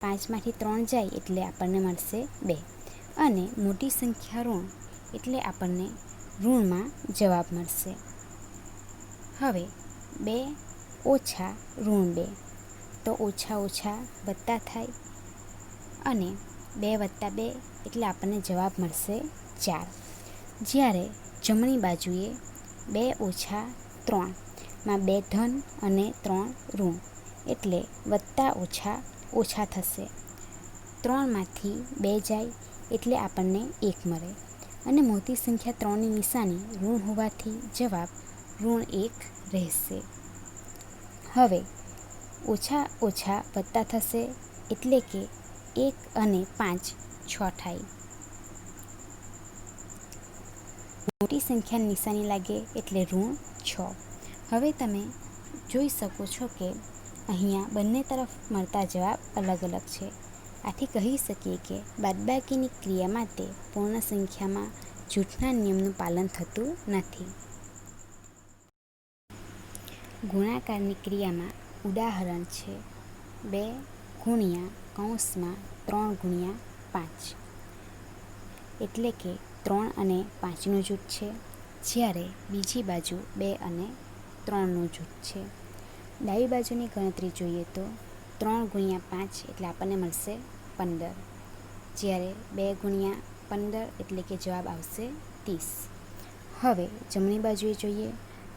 5માંથી 3 જાય એટલે આપણને મળશે 2, અને મોટી સંખ્યા ઋણ એટલે આપણને ઋણમાં જવાબ મળશે. હવે 2 ઓછા ઋણ 2 તો ઓછા ઓછા વત્તા થાય, અને 2 + 2 એટલે આપણને જવાબ મળશે 4. જ્યારે જમણી બાજુએ 2 ઓછા 3માં 2 ધન અને 3 ઋણ, એટલે વત્તા ઓછા ઓછા થશે. 3માંથી 2 જાય એટલે આપણને 1 મળે, અને મોટી સંખ્યા 3ની નિશાની ઋણ હોવાથી જવાબ ઋણ 1 રહેશે. હવે ઓછા ઓછા વત્તા થશે એટલે કે 1 અને 5 6 થાય. મોટી સંખ્યાની નિશાની લાગે એટલે ઋણ 6. હવે તમે જોઈ શકો છો કે અહીંયા બંને તરફ મળતા જવાબ અલગ અલગ છે. આથી કહી શકીએ કે બાદબાકીની ક્રિયા માટે પૂર્ણ સંખ્યામાં જૂથના નિયમનું પાલન થતું નથી. ગુણાકારની ક્રિયામાં ઉદાહરણ છે 2 × (3×5) એટલે કે 3 અને 5નું જૂથ છે, જ્યારે બીજી બાજુ 2 અને 3નું જૂથ છે. ડાબી બાજુની ગણતરી જોઈએ તો 3 × 5 એટલે આપણને મળશે 15, જ્યારે 2 × 15 એટલે કે જવાબ આવશે 30. હવે જમણી બાજુએ જોઈએ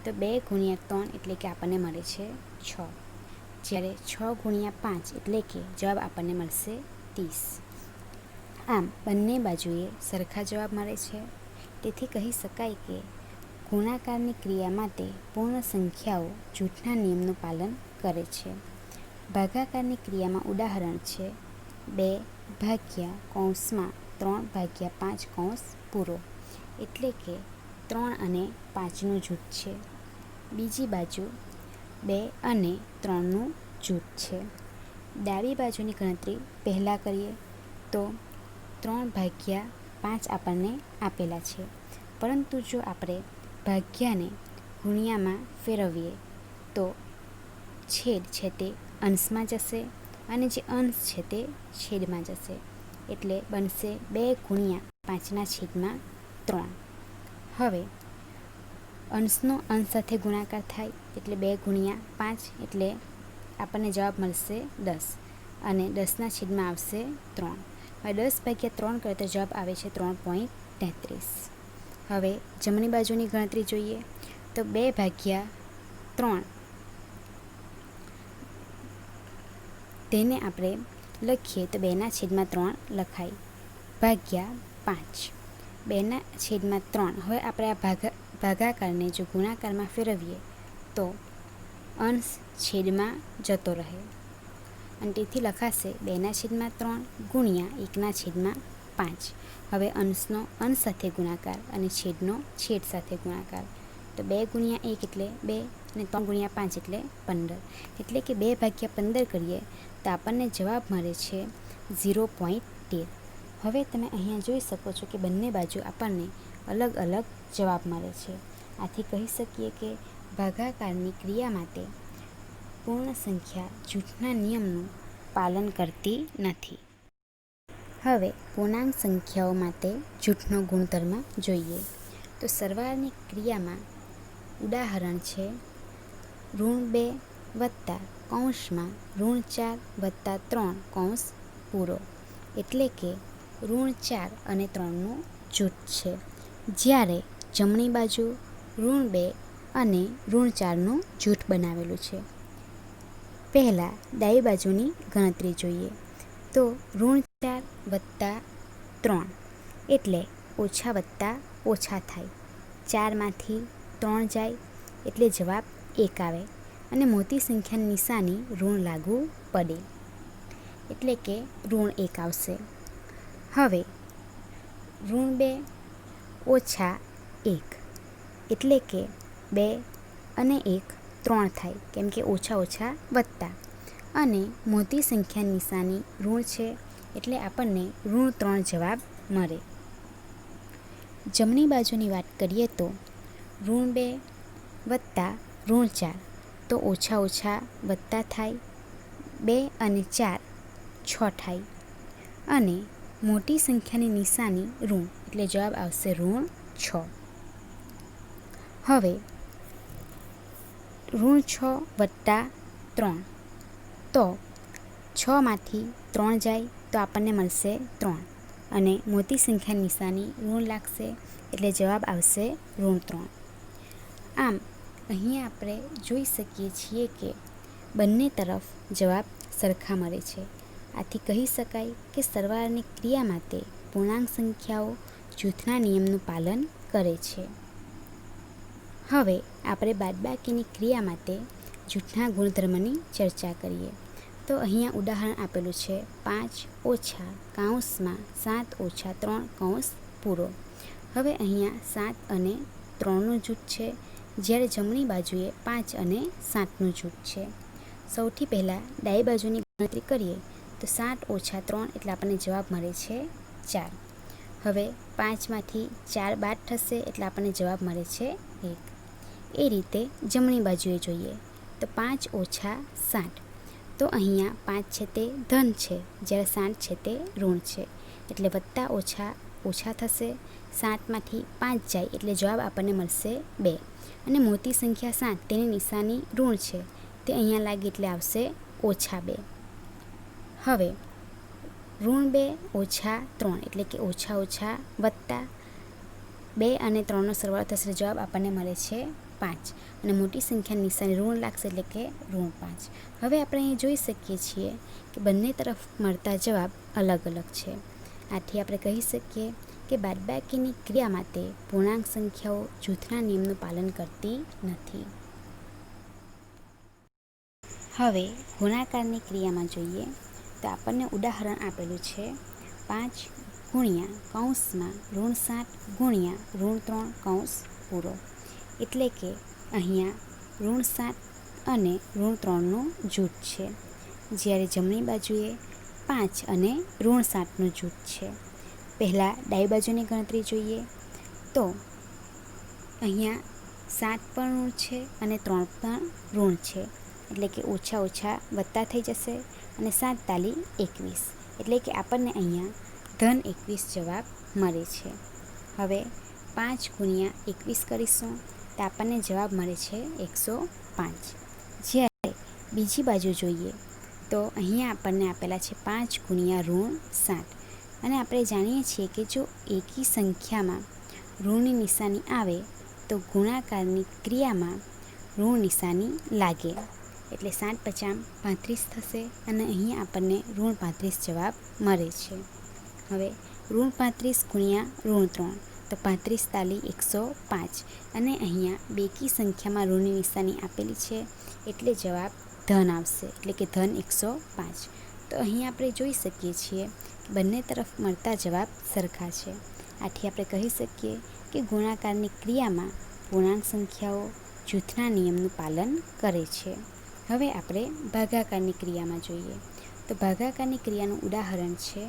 તો 2 × 3 એટલે કે આપણને મળે છે 6, જ્યારે 6 ગુણ્યા 5 એટલે કે જવાબ આપણને મળશે 30. આમ બંને બાજુએ સરખા જવાબ મળે છે. તેથી કહી શકાય કે ગુણાકારની ક્રિયા માટે પૂર્ણ સંખ્યાઓ જૂથના નિયમનું પાલન કરે છે. ભાગાકારની ક્રિયામાં ઉદાહરણ છે 2 ભાગ્યા કૌંસમાં 3 ભાગ્યા 5 કૌંસ પૂરો, એટલે કે 3 અને 5નું જૂથ છે. બીજી બાજુ 2 અને 3નું જૂથ છે. ડાબી બાજુની ગણતરી પહેલાં કરીએ તો 3 ભાગ્યા 5 આપણને આપેલા છે, પરંતુ જો આપણે ભાગ્યાને ગુણ્યામાં ફેરવીએ તો છેદ છે તે અંશમાં જશે અને જે અંશ છે તે છેદમાં જશે, એટલે બનશે 2 ગુણ્યા 5ના છેદમાં 3. હવે અંશનો અંશ સાથે ગુણાકાર થાય એટલે 2 ગુણ્યા 5 એટલે આપણને જવાબ મળશે 10 અને 10ના છેદમાં આવશે 3. હવે 10 ભાગ્યા 3 કરીએ તો જવાબ આવે છે 3.33. હવે જમણી બાજુની ગણતરી જોઈએ તો 2 ભાગ્યા 3 તેને આપણે લખીએ તો 2ના છેદમાં 3 લખાય, ભાગ્યા 5 2ના છેદમાં 3. હવે આપણે આ ભાગાકારને જો ગુણાકારમાં ફેરવીએ તો અંશ છેદમાં જતો રહે અને તેથી લખાશે 2ના છેદમાં 3 ગુણ્યા 1ના છેદમાં 5. હવે અંશનો અંશ સાથે ગુણાકાર અને છેદનો છેદ સાથે ગુણાકાર, તો 2 ગુણ્યા 1 એટલે 2 અને 3 ગુણ્યા 5 એટલે 15, એટલે કે 2 ભાગ્યા 15 કરીએ તો આપણને જવાબ મળે છે 0.13. હવે તમે અહીંયા જોઈ શકો છો કે બંને બાજુ આપણને અલગ અલગ જવાબ મળે છે. આથી કહી શકીએ કે ભાગાકારની ક્રિયા માટે પૂર્ણ સંખ્યા જૂથના નિયમનું પાલન કરતી નથી. હવે પૂર્ણાંક સંખ્યાઓ માટે જૂથનો ગુણધર્મ જોઈએ તો સરવાળાની ક્રિયામાં ઉદાહરણ છે -2 વત્તા કૌંસમાં -4 વત્તા 3 કૌંસ પૂરો, એટલે કે -4 અને 3નું જૂથ છે. જ્યારે જમણી બાજુ -2 અને -4નું જૂથ બનાવેલું છે. પહેલાં ડાબી બાજુની ગણતરી જોઈએ તો -4 વત્તા 3 એટલે ઓછા વત્તા ઓછા થાય, 4માંથી 3 જાય એટલે જવાબ 1 આવે અને મોટી સંખ્યાની નિશાની ઋણ લાગુ પડે, એટલે કે -1 આવશે. હવે -2 ઓછા 1 એટલે કે 2 અને 1 3 થાય, કેમ કે ઓછા ઓછા વત્તા અને મોટી સંખ્યાની નિશાની ઋણ છે એટલે આપણને -3 જવાબ મળે. જમણી બાજુની વાત કરીએ તો -2 વત્તા -4 તો ઓછા ઓછા વત્તા થાય, 2 અને 4 6 થાય અને મોટી સંખ્યાની નિશાની ઋણ એટલે જવાબ આવશે -6. હવે -6 વત્તા 3 તો 6માંથી 3 જાય તો આપણને મળશે 3 અને મોટી સંખ્યાની નિશાની ઋણ લાગશે એટલે જવાબ આવશે -3. આમ અહીંયા આપણે જોઈ શકીએ છીએ કે બંને તરફ જવાબ સરખા મળે છે. આથી કહી શકાય કે સરવાળાની ક્રિયા માટે પૂર્ણાંક સંખ્યાઓ જૂથના નિયમનું પાલન કરે છે. હવે આપણે બાદબાકીની ક્રિયા માટે જૂથના ગુણધર્મની ચર્ચા કરીએ તો અહીંયા ઉદાહરણ આપેલું છે 5 ઓછા કૌંસમાં 7 ઓછા 3 કૌંસ પૂરો. હવે અહીંયા 7 અને 3નું જૂથ છે, જ્યારે જમણી બાજુએ 5 અને 7નું જૂથ છે. સૌથી પહેલાં ડાબી બાજુની ગણતરી કરીએ તો 7 ઓછા 3 એટલે આપણને જવાબ મળે છે 4. હવે 5માંથી 4 બાદ થશે એટલે આપણને જવાબ મળે છે 1. એ રીતે જમણી બાજુએ જોઈએ તો 5 ઓછા 7 તો અહીંયા 5 છે તે ધન છે, જ્યારે 7 છે તે ઋણ છે, એટલે વત્તા ઓછા ઓછા થશે. 7માંથી 5 જાય એટલે જવાબ આપણને મળશે 2 અને મોટી સંખ્યા 7 તેની નિશાની ઋણ છે તે અહીંયા લાગી એટલે આવશે -2. હવે -2 ઓછા 3 એટલે કે ઓછા ઓછા વત્તા 2 અને 3નો સરવાળો થશે જવાબ આપણને મળે છે 5 અને મોટી સંખ્યાની નિશાની ઋણ લાગશે એટલે કે -5. હવે આપણે અહીં જોઈ શકીએ છીએ કે બંને તરફ મળતા જવાબ અલગ અલગ છે. આથી આપણે કહી શકીએ કે બાદબાકીની ક્રિયા માટે પૂર્ણાંક સંખ્યાઓ જૂથના નિયમનું પાલન કરતી નથી. હવે ગુણાકારની ક્રિયામાં જોઈએ તો આપણને ઉદાહરણ આપેલું છે 5 ગુણ્યા કૌંસમાં -7 ગુણ્યા -3 કૌંસ પૂરો. એટલે કે અહીંયા -7 અને -3નું જૂથ છે, જ્યારે જમણી બાજુએ 5 અને -7નું જૂથ છે. પહેલાં ડાબી બાજુની ગણતરી જોઈએ તો અહીંયા 7 પણ ઋણ છે અને 3 પણ ઋણ છે, એટલે કે ઓછા ઓછા વત્તા થઈ જશે અને 7 તાલી 21, એટલે કે આપણને અહીંયા ધન 21 જવાબ મળે છે. હવે 5 ગુણ્યા 21 કરીશું તો આપણને જવાબ મળે છે 105. જ્યારે બીજી બાજુ જોઈએ તો અહીંયા આપણને આપેલા છે 5 ગુણ્યા -7 અને આપણે જાણીએ છીએ કે જો એકી સંખ્યામાં ઋણની નિશાની આવે તો ગુણાકારની ક્રિયામાં ઋણ નિશાની લાગે, એટલે 7 × 5 = 35 થશે અને અહીંયા આપણને -35 જવાબ મળે છે. હવે -35 ગુણ્યા -3 તો 35 તાલી 105 અને અહીંયા બેકી સંખ્યામાં ઋણની નિશાની આપેલી છે એટલે જવાબ ધન આવશે, એટલે કે ધન 105. તો અહીં આપણે જોઈ શકીએ છીએ કે બંને તરફ મળતા જવાબ સરખા છે. આથી આપણે કહી શકીએ કે ગુણાકારની ક્રિયામાં પૂર્ણાંક સંખ્યાઓ જૂથના નિયમનું પાલન કરે છે. હવે આપણે ભાગાકારની ક્રિયામાં જોઈએ તો ભાગાકારની ક્રિયાનું ઉદાહરણ છે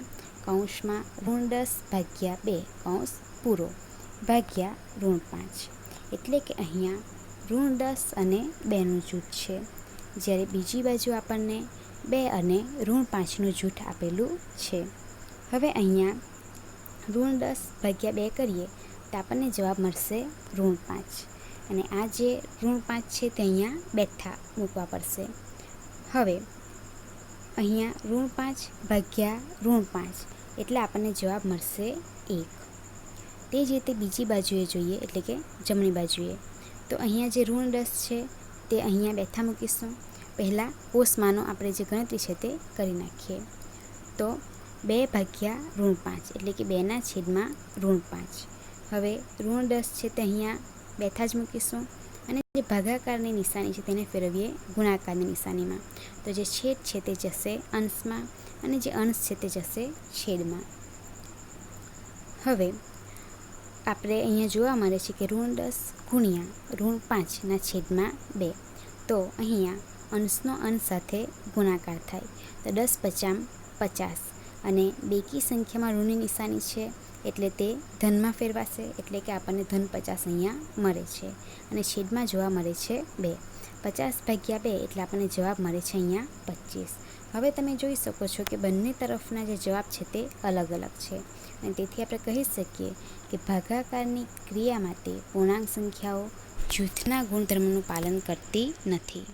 કૌંસમાં -10/2 કૌંસ પૂરો ભાગ્યા -5, એટલે કે અહીંયા -10 અને 2નું જૂથ છે, જ્યારે બીજી બાજુ આપણને 2 અને -5નું જૂથ આપેલું છે. હવે અહીંયા -10/2 કરીએ તો આપણને જવાબ મળશે -5 અને આ જે -5 છે તે અહીંયા બેઠા મૂકવા પડશે. હવે અહીંયા -5/5 એટલે આપણને જવાબ મળશે 1. તે જ રીતે બીજી બાજુએ જોઈએ, એટલે કે જમણી બાજુએ તો અહીંયા જે -10 છે તે અહીંયા બેઠા મૂકીશું. પહેલાં કોષમાંનો આપણે જે ગણતરી છે તે કરી નાખીએ તો 2/5 એટલે કે 2/5. હવે -10 છે તે અહીંયા બેઠા જ મૂકીશું અને જે ભાગાકારની નિશાની છે તેને ફેરવીએ ગુણાકારની નિશાનીમાં, તો જે છેદ છે તે જશે અંશમાં અને જે અંશ છે તે જશે છેદમાં. હવે આપણે અહીંયા જોવા મળે છે કે -10 ગુણ્યા -5/2, તો અહીંયા અંશનો અંશ સાથે ગુણાકાર થાય તો 10 × 50 અને બેકી સંખ્યામાં ઋણની નિશાની છે એટલે તે ધનમાં ફેરવાશે, એટલે કે આપણને ધન 50 અહીંયા મળે છે અને છેદમાં જોવા મળે છે 2. 50/2 એટલે આપણને જવાબ મળે છે અહીંયા 25. હવે તમે જોઈ શકો છો કે બંને તરફના જે જવાબ છે તે અલગ અલગ છે અને તેથી આપણે કહી શકીએ કે ભાગાકારની ક્રિયા માટે પૂર્ણાંક સંખ્યાઓ જૂથના ગુણધર્મનું પાલન કરતી નથી.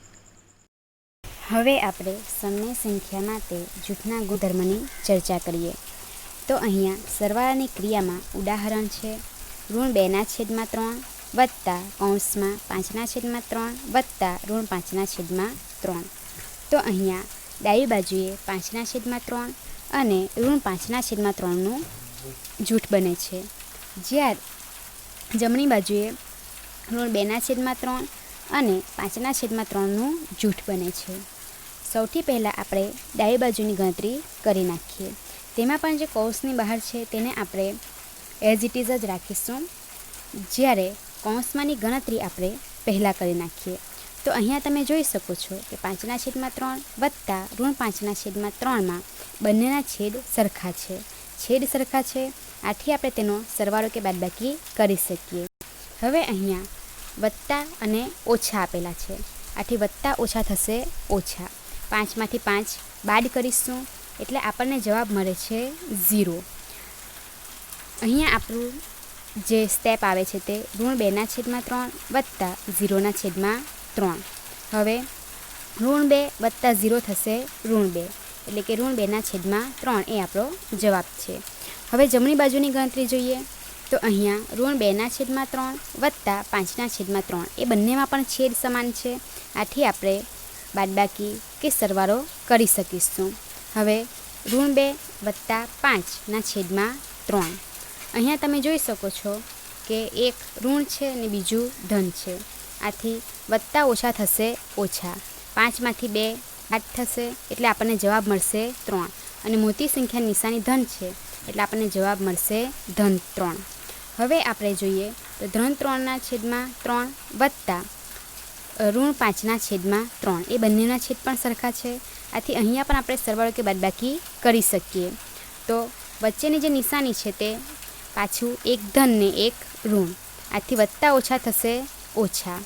હવે આપણે સમય સંખ્યા માટે જૂથના ગુણધર્મની ચર્ચા કરીએ તો અહીંયા સરવાળાની ક્રિયામાં ઉદાહરણ છે -2/3 વત્તા કૌંસમાં 5/3 વત્તા -5/3. તો અહીંયા ડાબી બાજુએ 5/3 અને -5/3નું જૂથ બને છે, જ્યારે જમણી બાજુએ -2/3 અને 5/3નું જૂથ બને છે. સૌથી પહેલાં આપણે ડાબી બાજુની ગણતરી કરી નાખીએ. તેમાં પણ જે કૌંસની બહાર છે તેને આપણે એઝ ઇટ ઇઝ જ રાખીશું, જ્યારે કૌંસમાંની ગણતરી આપણે પહેલાં કરી નાખીએ. તો અહીંયા તમે જોઈ શકો છો કે 5/3 વત્તા -5/3માં બંનેના છેદ સરખા છે. આથી આપણે તેનો સરવાળો કે બાદબાકી કરી શકીએ. હવે અહીંયા વત્તા અને ઓછા આપેલા છે, આથી વત્તા ઓછા થશે ઓછા. 5માંથી 5 બાદ કરીશું એટલે આપણને જવાબ મળે છે 0. અહીંયા આપણું જે સ્ટેપ આવે છે તે -2/3 વત્તા 0/3. હવે -2 વત્તા 0 થશે -2, એટલે કે -2/3 એ આપણો જવાબ છે. હવે જમણી બાજુની ગણતરી જોઈએ તો અહીંયા ઋણ 2/3 વત્તા 5/3 એ બંનેમાં પણ છેદ સમાન છે. આથી આપણે બાદબાકી કે સરવાળો કરી શકીશું. હવે ઋણ 2 વત્તા 5/3. અહીંયા તમે જોઈ શકો છો કે એક ઋણ છે અને બીજું ધન છે. આથી વત્તા ઓછા થશે ઓછા. 5માંથી 2 બાદ થશે એટલે આપણને જવાબ મળશે 3. અને મોટી સંખ્યા નિશાની ધન છે એટલે આપણને જવાબ મળશે ધન 3. હવે આપણે જોઈએ તો ધન 3/3 વત્તા ઋણ 5/3 એ બંનેના છેદ પણ સરખા છે. આથી અહીંયા પણ આપણે સરવાળો કે બાદબાકી કરી શકીએ. તો વચ્ચેની જે નિશાની છે તે પાછું એક ધન ને એક ઋણ. આથી વત્તા ઓછા થશે ઓછા.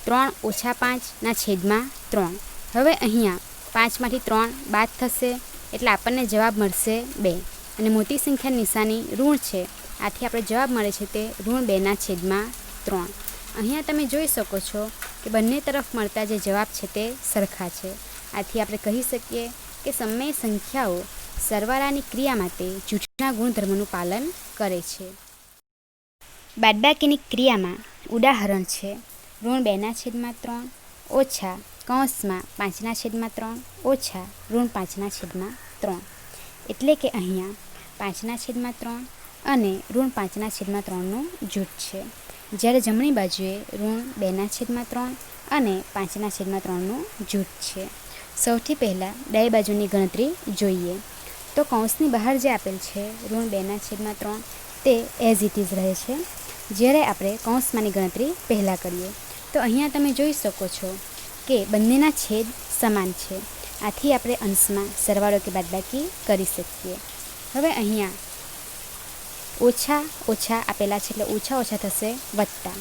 3 ઓછા 5/3. હવે અહીંયા 5માંથી 3 બાદ થશે એટલે આપણને જવાબ મળશે 2. અને મોટી સંખ્યા નિશાની ઋણ છે. આથી આપણે જવાબ મળે છે તે ઋણ 2/3. અહીંયા તમે જોઈ શકો છો કે બંને તરફ મળતા જે જવાબ છે તે સરખા છે. આથી આપણે કહી શકીએ કે સમય સંખ્યાઓ સરવાળાની ક્રિયા માટે જૂથના ગુણધર્મનું પાલન કરે છે. બાદબાકીની ક્રિયામાં ઉદાહરણ છે ઋણ 2/3 ઓછા કૌંસમાં 5/3 ઓછા ઋણ 5/3. એટલે કે અહીંયા 5/3 અને ઋણ 5/3નું જૂથ છે. જ્યારે જમણી બાજુએ ઋણ 2/3 અને 5/3નું જૂથ છે. સૌથી પહેલાં ડાબી બાજુની ગણતરી જોઈએ તો કૌંસની બહાર જે આપેલ છે ઋણ 2/3 તે એઝ ઇટ ઇઝ રહે છે. જ્યારે આપણે કૌંસમાંની ગણતરી પહેલાં કરીએ તો અહીંયા તમે જોઈ શકો છો કે બંનેના છેદ સમાન છે. આથી આપણે અંશમાં સરવાળો કે બાદબાકી કરી શકીએ. હવે અહીંયા ઓછા ઓછા આપેલા છે એટલે ઓછા ઓછા થશે વત્તા.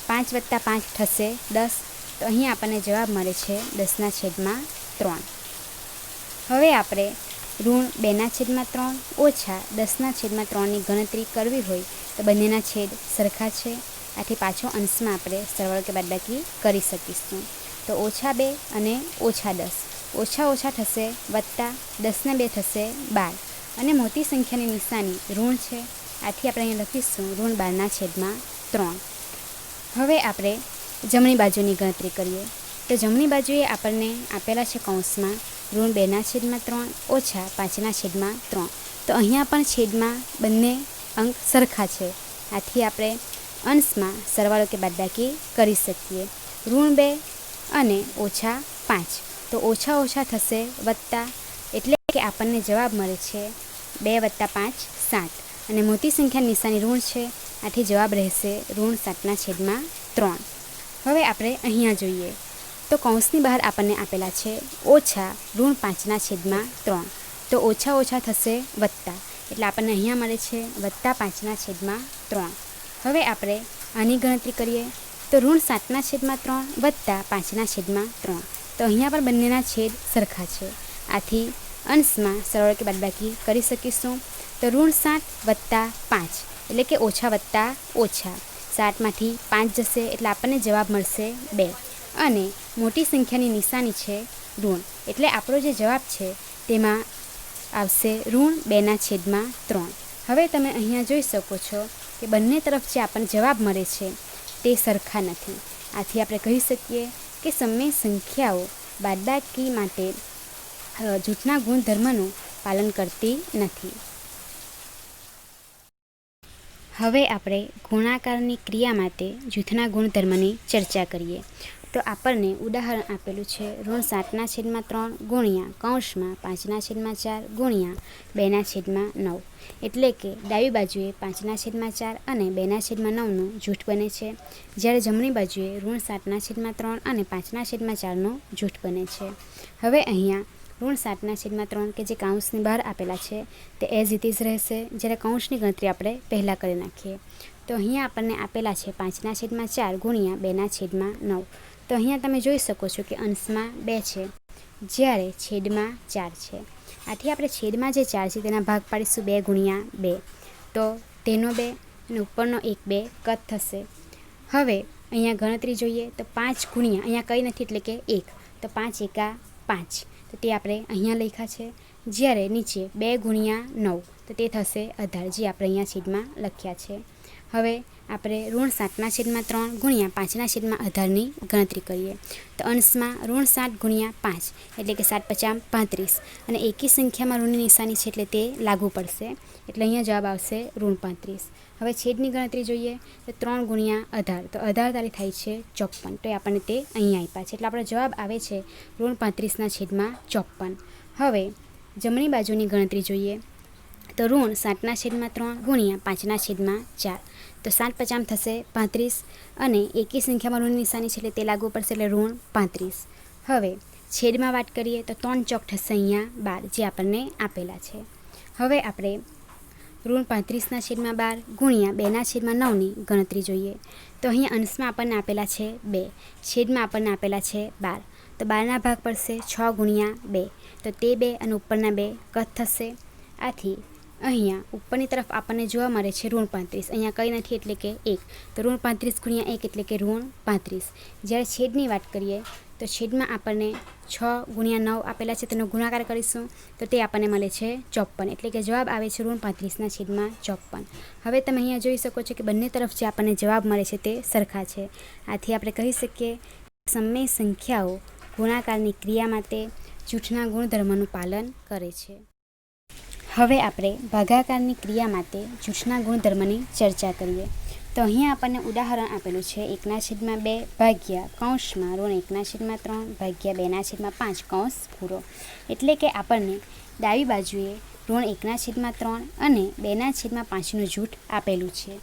5 વત્તા 5 થશે 10. તો અહીંયા આપણને જવાબ મળે છે 10/3. હવે આપણે ઋણ 2/3 ઓછા 10/3ની ગણતરી કરવી હોય તો બંનેના છેદ સરખા છે. આથી પાછો અંશમાં આપણે સરવાળો કે બાદબાકી કરી શકીશું. તો -2 અને -10. ઓછા ઓછા થશે વત્તા. 10 ને 2 થશે 12. અને મોટી સંખ્યાની નિશાની ઋણ છે. આથી આપણે અહીં લખીશું ઋણ 12/3. હવે આપણે જમણી બાજુની ગણતરી કરીએ તો જમણી બાજુએ આપણને આપેલા છે કૌંસમાં ઋણ 2/3 ઓછા 5/3. તો અહીંયા પણ છેદમાં બંને અંક સરખા છે. આથી આપણે અંશમાં સરવાળો કે બાદબાકી કરી શકીએ. ઋણ 2 અને -5. તો ઓછા ઓછા થશે વત્તા. એટલે કે આપણને જવાબ મળે છે 2 + 5 7. અને મોટી સંખ્યા નિશાની ઋણ છે. આથી જવાબ રહેશે ઋણ 7/3. હવે આપણે અહીંયા જોઈએ તો કૌંસની બહાર આપણને આપેલા છે ઓછા ઋણ 5/3. તો ઓછા ઓછા થશે વત્તા. એટલે આપણને અહીંયા મળે છે વત્તા 5/3. હવે આપણે આની ગણતરી કરીએ તો ઋણ 7/3 વત્તા 5/3. તો અહીંયા પણ બંનેના છેદ સરખા છે. આથી અંશમાં સરવાળો કે બાદબાકી કરી શકીશું. તો ઋણ 7 વત્તા 5 એટલે કે ઓછા વત્તા ઓછા. 7માંથી 5 જશે એટલે આપણને જવાબ મળશે 2. અને મોટી સંખ્યાની નિશાની છે ઋણ. એટલે આપણો જે જવાબ છે તેમાં આવશે ઋણ 2/3. હવે તમે અહીંયા જોઈ શકો છો કે બંને તરફ જે આપણને જવાબ મળે છે તે સરખા નથી. આથી આપણે કહી શકીએ કે સમય સંખ્યાઓ બાદબાકી માટે જૂથના ગુણધર્મનું પાલન કરતી નથી. હવે આપણે ગુણાકારની ક્રિયા માટે જૂથના ગુણધર્મની ચર્ચા કરીએ તો આપણને ઉદાહરણ આપેલું છે ઋણ 7/3 ગુણ્યા કૌંસમાં 5/4 ગુણ્યા 2/9. એટલે કે ડાબી બાજુએ 5/4 અને 2/9નું જૂથ બને છે. જ્યારે જમણી બાજુએ ઋણ 7/3 અને 5/4નું જૂથ બને છે. હવે અહીંયા ઋણ 7/3 કે જે કૌંસની બહાર આપેલા છે તે એઝ ઇટ ઇઝ રહેશે. જ્યારે કૌંસની ગણતરી આપણે પહેલાં કરી નાખીએ તો અહીંયા આપણને આપેલા છે 5/4 ગુણ્યા 2/9. તો અહીંયા તમે જોઈ શકો છો કે અંશમાં 2 છે જ્યારે છેદમાં 4 છે. આથી આપણે છેદમાં જે 4 છે તેના ભાગ પાડીશું 2 ગુણ્યા 2. તો તેનો 2 અને ઉપરનો 1 2 કટ થશે. હવે અહીંયા ગણતરી જોઈએ તો 5 ગુણ્યા અહીંયા કંઈ નથી એટલે કે 1. તો 5 એકા 5. તો તે આપણે અહીંયા લખ્યા છે. જ્યારે નીચે 2 ગુણ્યા 9. તો તે થશે 18, જે આપણે અહીંયા છેદમાં લખ્યા છે. હવે આપણે ઋણ 7/3 ગુણ્યા 5/18ની ગણતરી કરીએ. તો અંશમાં ઋણ 7 ગુણ્યા 5 એટલે કે 7×5 = 35, અને એકી સંખ્યામાં ઋણની નિશાની છે એટલે તે લાગુ પડશે, એટલે અહીંયા જવાબ આવશે ઋણ 35. હવે છેદની ગણતરી જોઈએ તો 3 ગુણ્યા 18, તો 18 તારી થાય છે 54, તો એ આપણને તે અહીંયા આપ્યા છે, એટલે આપણો જવાબ આવે છે ઋણ 35/54. હવે જમણી બાજુની ગણતરી જોઈએ તો ઋણ 7/3 ગુણ્યા 5/4, તો 7×5 થશે 35, અને એકી સંખ્યામાં ઋણની નિશાની છે એટલે તે લાગુ પડશે, એટલે ઋણ 35. હવે છેદમાં વાત કરીએ તો 3 ચોક થશે અહીંયા 12, જે આપણને આપેલા છે. હવે આપણે ઋણ 35/12 ગુણ્યા 2/9ની ગણતરી જોઈએ. તો અહીંયા અંશમાં આપણને આપેલા છે 2, છેદમાં આપણને આપેલા છે 12, તો 12ના ભાગ પડશે 6 ગુણ્યા 2, તો તે 2 અને ઉપરના 2 કટ થશે. આથી અહીંયા ઉપરની તરફ આપણને જોવા મળે છે ઋણ 35, અહીંયા કંઈ નથી એટલે કે 1, તો ઋણ 35 ગુણ્યા 1 એટલે કે ઋણ 35. જ્યારે છેદની વાત કરીએ તો છેદમાં આપણને 6 ગુણ્યા 9 આપેલા છે, તેનો ગુણાકાર કરીશું તો તે આપણને મળે છે 54, એટલે કે જવાબ આવે છે ઋણ 35/54. હવે તમે અહીંયા જોઈ શકો છો કે બંને તરફ જે આપણને જવાબ મળે છે તે સરખા છે. આથી આપણે કહી શકીએ સમય સંખ્યાઓ ગુણાકારની ક્રિયા માટે જૂથના ગુણધર્મનું પાલન કરે છે. હવે આપણે ભાગાકારની ક્રિયા માટે જૂથના ગુણધર્મની ચર્ચા કરીએ. તો અહીંયા આપણને ઉદાહરણ આપેલું છે 1/2 ભાગ્યા કૌંસમાં ઋણ 1/3 ભાગ્યા 2/5 કૌંસ પૂરો. એટલે કે આપણને ડાબી બાજુએ ઋણ 1/3 અને 2/5નું જૂથ આપેલું છે,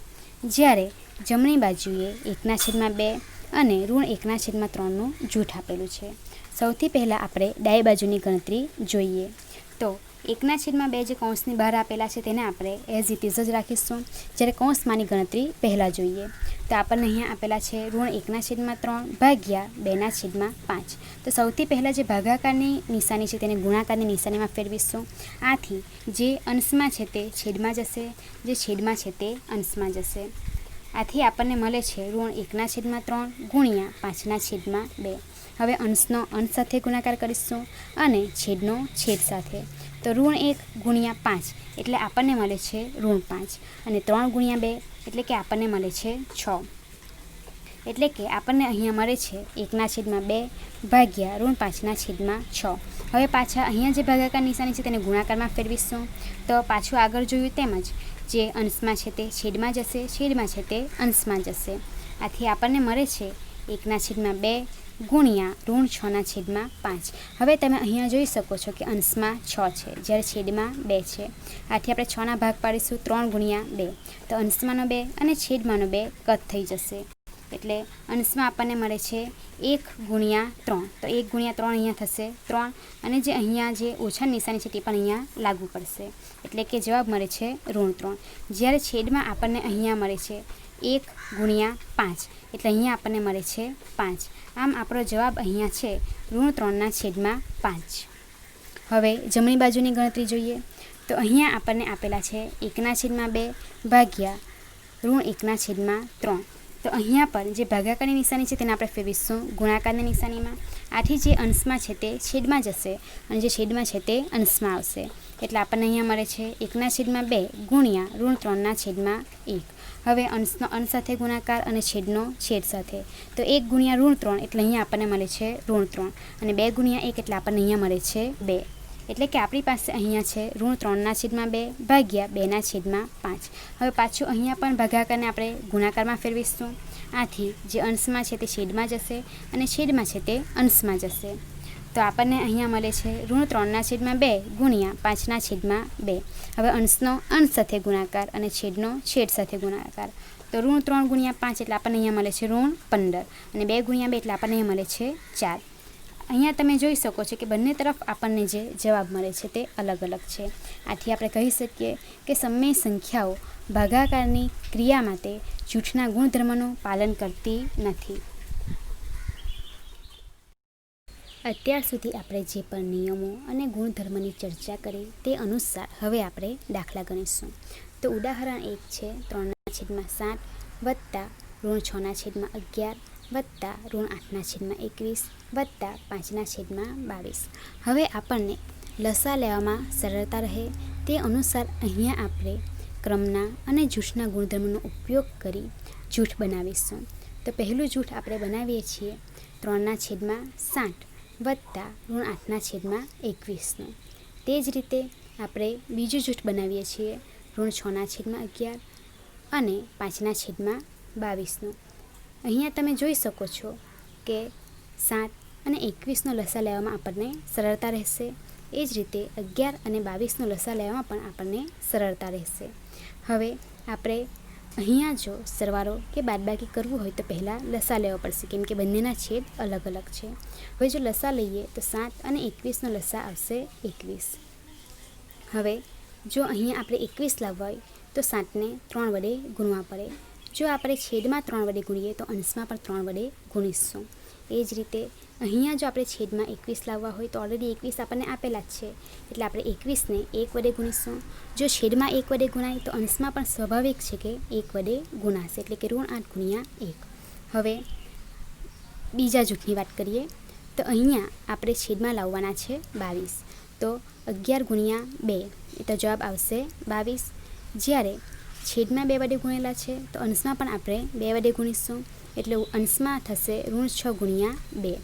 જ્યારે જમણી બાજુએ 1/2 અને ઋણ 1/3નું જૂથ આપેલું છે. સૌથી પહેલાં આપણે ડાબી બાજુની ગણતરી જોઈએ. તો 1/2 જે કૌંસની બહાર આપેલા છે તેને આપણે એઝ ઇટ ઇઝ જ રાખીશું, જ્યારે કૌંસમાંની ગણતરી પહેલાં જોઈએ. તો આપણને અહીંયા આપેલા છે ઋણ 1/3 ભાગ્યા 2/5. તો સૌથી પહેલાં જે ભાગાકારની નિશાની છે તેને ગુણાકારની નિશાનીમાં ફેરવીશું. આથી જે અંશમાં છે તે છેદમાં જશે, જે છેદમાં છે તે અંશમાં જશે. આથી આપણને મળે છે ઋણ 1/3 ગુણ્યા 5/2. હવે અંશનો અંશ સાથે ગુણાકાર કરીશું અને છેદનો છેદ સાથે. તો ઋણ 1 ગુણ્યા 5 એટલે આપણને મળે છે ઋણ 5, અને 3 ગુણ્યા 2 એટલે કે આપણને મળે છે 6. એટલે કે આપણને અહીંયા મળે છે 1/2 ભાગ્યા ઋણ 5/6. હવે પાછા અહીંયા જે ભાગાકાર નિશાની છે તેને ગુણાકારમાં ફેરવીશું. તો પાછું આગળ જોયું તેમજ જે અંશમાં છે તે છેદમાં જશે, છેદમાં છે તે અંશમાં જશે. આથી આપણને મળે છે 1/2 ગુણ્યા ઋણ 6/5. હવે તમે અહીંયા જોઈ શકો છો કે અંશમાં 6 છે, જ્યારે છેદમાં 2 છે. આથી આપણે 6ના ભાગ પાડીશું 3 ગુણ્યા 2, તો અંશમાંનો 2 અને છેદમાંનો 2 કટ થઈ જશે. એટલે અંશમાં આપણને મળે છે 1 ગુણ્યા 3, તો 1 ગુણ્યા 3 અહીંયા થશે 3, અને જે અહીંયા જે ઓછા નિશાની છે તે પણ અહીંયા લાગુ પડશે, એટલે કે જવાબ મળે છે ઋણ 3. જ્યારે છેદમાં આપણને અહીંયા મળે છે 1 ગુણ્યા 5, એટલે અહીંયા આપણને મળે છે 5. આમ આપણો જવાબ અહીંયા છે ઋણ 3/5. હવે જમણી બાજુની ગણતરી જોઈએ. તો અહીંયા આપણને આપેલા છે 1/2 ભાગ્યા ઋણ 1/3. તો અહીંયા પણ જે ભાગાકારની નિશાની છે તેને આપણે ફેરવીશું ગુણાકારની નિશાનીમાં. આથી જે અંશમાં છે તે છેદમાં જશે, અને જે છેદમાં છે તે અંશમાં આવશે. એટલે આપણને અહીંયા મળે છે 1/2 ગુણ્યા ઋણ 3/1. હવે અંશનો અંશ સાથે ગુણાકાર અને છેદનો છેદ સાથે. તો 1 ગુણ્યા ઋણ 3 એટલે અહીંયા આપણને મળે છે ઋણ 3, અને 2 ગુણ્યા 1 એટલે આપણને અહીંયા મળે છે 2. એટલે કે આપણી પાસે અહીંયા છે ઋણ 3/2 ભાગ્યા 2/5. હવે પાછું અહીંયા પણ ભાગાકારને આપણે ગુણાકારમાં ફેરવીશું. આથી જે અંશમાં છે તે છેદમાં જશે, અને છેદમાં છે તે અંશમાં જશે. તો આપણને અહીંયા મળે છે ઋણ 3/2 ગુણ્યા 5/2. હવે અંશનો અંશ સાથે ગુણાકાર અને છેદનો છેદ સાથે ગુણાકાર. તો ઋણ 3 ગુણ્યા 5 એટલે આપણને અહીંયા મળે છે ઋણ 15, અને 2 ગુણ્યા 2 એટલે આપણને અહીંયા મળે છે 4. અહીંયા તમે જોઈ શકો છો કે બંને તરફ આપણને જે જવાબ મળે છે તે અલગ અલગ છે. આથી આપણે કહી શકીએ કે સમય સંખ્યાઓ ભાગાકારની ક્રિયા માટે જૂથના ગુણધર્મનું પાલન કરતી નથી. અત્યાર સુધી આપણે જે પણ નિયમો અને ગુણધર્મની ચર્ચા કરી તે અનુસાર હવે આપણે દાખલા ગણીશું. તો ઉદાહરણ 1 છે 3/7 વત્તા ઋણ 6/11 વત્તા ઋણ 8/21 વત્તા 5/22. હવે આપણને લસા લેવામાં સરળતા રહે તે અનુસાર અહીંયા આપણે ક્રમના અને જૂથના ગુણધર્મનો ઉપયોગ કરી જૂથ બનાવીશું. તો પહેલું જૂથ આપણે બનાવીએ છીએ 3/60 વત્તા -8/21નું. તે જ રીતે આપણે બીજું જૂથ બનાવીએ છીએ -6/11 અને 5/22નું. અહીંયા તમે જોઈ શકો છો કે 7 અને 21નો લસા લેવામાં આપણને સરળતા રહેશે. એ જ રીતે 11 અને 22નો લસા લેવામાં પણ આપણને સરળતા રહેશે. હવે આપણે અહીંયા જો સરવાળો કે બાદબાકી કરવું હોય તો પહેલાં લસા લેવો પડશે, કેમ કે બંનેના છેદ અલગ અલગ છે. હવે જો લસા લઈએ તો 7 અને 21નો લસા આવશે 21. હવે જો અહીંયા આપણે 21 લાવવા હોય તો 7ને 3 વડે ગુણવા પડે. જો આપણે છેદમાં 3 વડે ગુણીએ તો અંશમાં પણ 3 વડે ગુણીશું. એ જ રીતે અહીંયા જો આપણે છેદમાં 21 લાવવા હોય તો ઓલરેડી 21 આપણને આપેલા જ છે, એટલે આપણે 21ને 1 વડે ગુણીશું. જો છેદમાં 1 વડે ગુણાય તો અંશમાં પણ સ્વાભાવિક છે કે 1 વડે ગુણાશે, એટલે કે -8 × 1. હવે બીજા જૂથની વાત કરીએ તો અહીંયા આપણે છેદમાં લાવવાના છે 22, તો 11 × 2 એ તો જવાબ આવશે 22. જ્યારે છેદમાં 2 વડે ગુણેલા છે તો અંશમાં પણ આપણે 2 વડે ગુણીશું, એટલે અંશમાં થશે -6 × 2.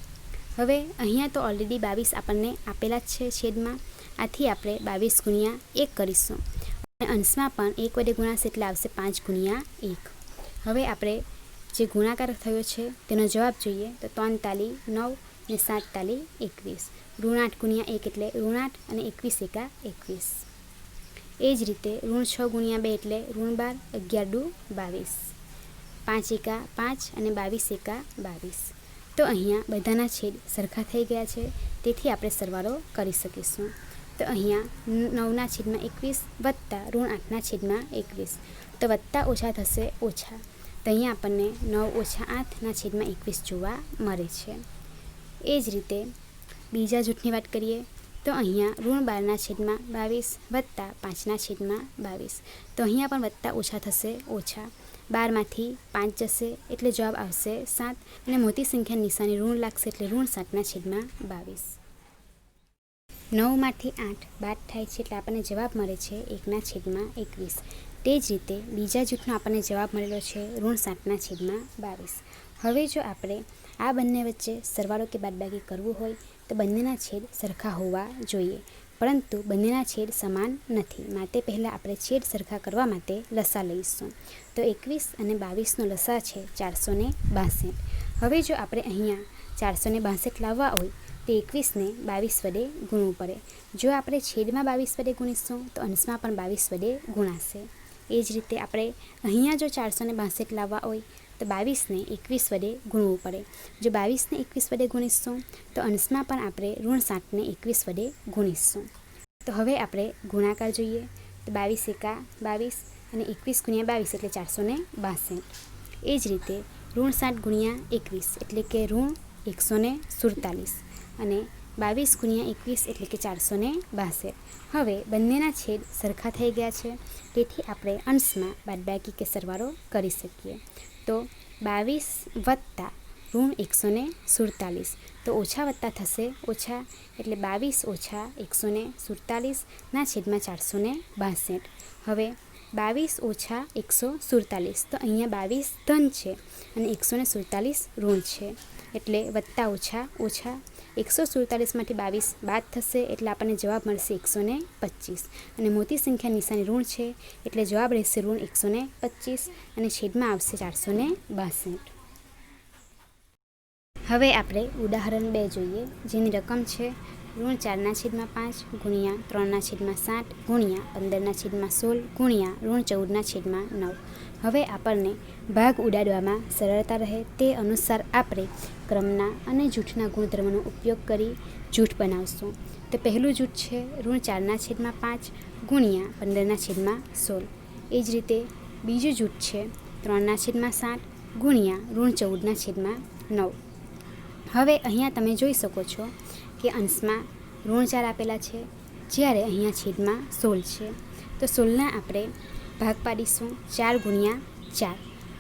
હવે અહીંયા તો ઓલરેડી 22 આપણને આપેલા જ છે છેદમાં, આથી આપણે 22 × 1 કરીશું અને અંશમાં પણ 1 વડે ગુણાશે એટલે આવશે 5 × 1. હવે આપણે જે ગુણાકાર થયો છે તેનો જવાબ જોઈએ તો 3 તાલી 9 અને 7 તાલી 21. -8 × 1 એટલે -8 અને 21 એકા 21. એ જ રીતે -6 × 2 એટલે -12, 11 દુ 22, 5 એકા 5 અને 22 એકા 22. તો અહીંયા બધાના છેદ સરખા થઈ ગયા છે, તેથી આપણે સરવાળો કરી શકીશું. તો અહીંયા 9/21 વત્તા -8/21, તો વત્તા ઓછા થશે ઓછા. તો અહીંયા આપણને 9 - 8/21 જોવા મળે છે. એ જ રીતે બીજા જૂથની વાત કરીએ તો અહીંયા -12/22 વત્તા 5/22, તો અહીંયા પણ વત્તા ઓછા થશે ઓછા. 12માંથી 5 જશે એટલે જવાબ આવશે 7 અને મોટી સંખ્યાની નિશાની ઋણ લાગશે એટલે -7/22. 9માંથી 8 બાદ થાય છે એટલે આપણને જવાબ મળે છે 1/21. તે જ રીતે બીજા જૂથનો આપણને જવાબ મળેલો છે -7/22. હવે જો આપણે આ બંને વચ્ચે સરવાળો કે બાદબાકી કરવું હોય તો બંનેના છેદ સરખા હોવા જોઈએ, પરંતુ બંનેના છેદ સમાન નથી. માટે પહેલાં આપણે છેદ સરખા કરવા માટે લસા લઈશું. તો 21 અને 22નો લસા છે 462. હવે જો આપણે અહીંયા 462 લાવવા હોય તો 21ને 22 વડે ગુણવું પડે. જો આપણે છેદમાં 22 વડે ગુણીશું તો અંશમાં પણ 22 વડે ગુણાશે. એ જ રીતે આપણે અહીંયા જો 462 લાવવા હોય તો 22ને 21 વડે ગુણવું પડે. જો 22ને 21 વડે ગુણીશું તો અંશમાં પણ આપણે -7ને 21 વડે ગુણીશું. તો હવે આપણે ગુણાકાર જોઈએ તો 22 એકા 22 અને 21 × 22 એટલે 462. એ જ રીતે -7 × 21 એટલે કે -147 અને 22 × 21 એટલે કે 462. હવે બંનેના છેદ સરખા થઈ ગયા છે, તેથી આપણે અંશમાં બાદબાકી કે સરવાળો કરી શકીએ. તો 22 વત્તા -147, તો ઓછા વત્તા થશે ઓછા, એટલે 22 - 147/462. હવે 22 - 147, તો અહીંયા 22 ધન છે અને 147 ઋણ છે, એટલે વત્તા ઓછા ઓછા. 147માંથી 22 બાદ થશે એટલે આપણને જવાબ મળશે 125 અને મોટી સંખ્યા નિશાની ઋણ છે એટલે જવાબ રહેશે -125 અને છેદમાં આવશે 462. હવે આપણે ઉદાહરણ 2 જોઈએ, જેની રકમ છે -4/5 ગુણ્યા 3/7 ગુણ્યા 15/16 ગુણ્યા -14/9. હવે આપણને ભાગ ઉડાડવામાં સરળતા રહે તે અનુસાર આપણે ક્રમના અને જૂથના ગુણધર્મનો ઉપયોગ કરી જૂથ બનાવશું. તો પહેલું જૂથ છે -4/5 ગુણ્યા 15/16. એ જ રીતે બીજું જૂથ છે 3/7 ગુણ્યા -14/9. હવે અહીંયા તમે જોઈ શકો છો કે અંશમાં -4 આપેલા છે, જ્યારે અહીંયા છેદમાં 16 છે. તો 16ના આપણે ભાગ પાડીશું 4 × 4,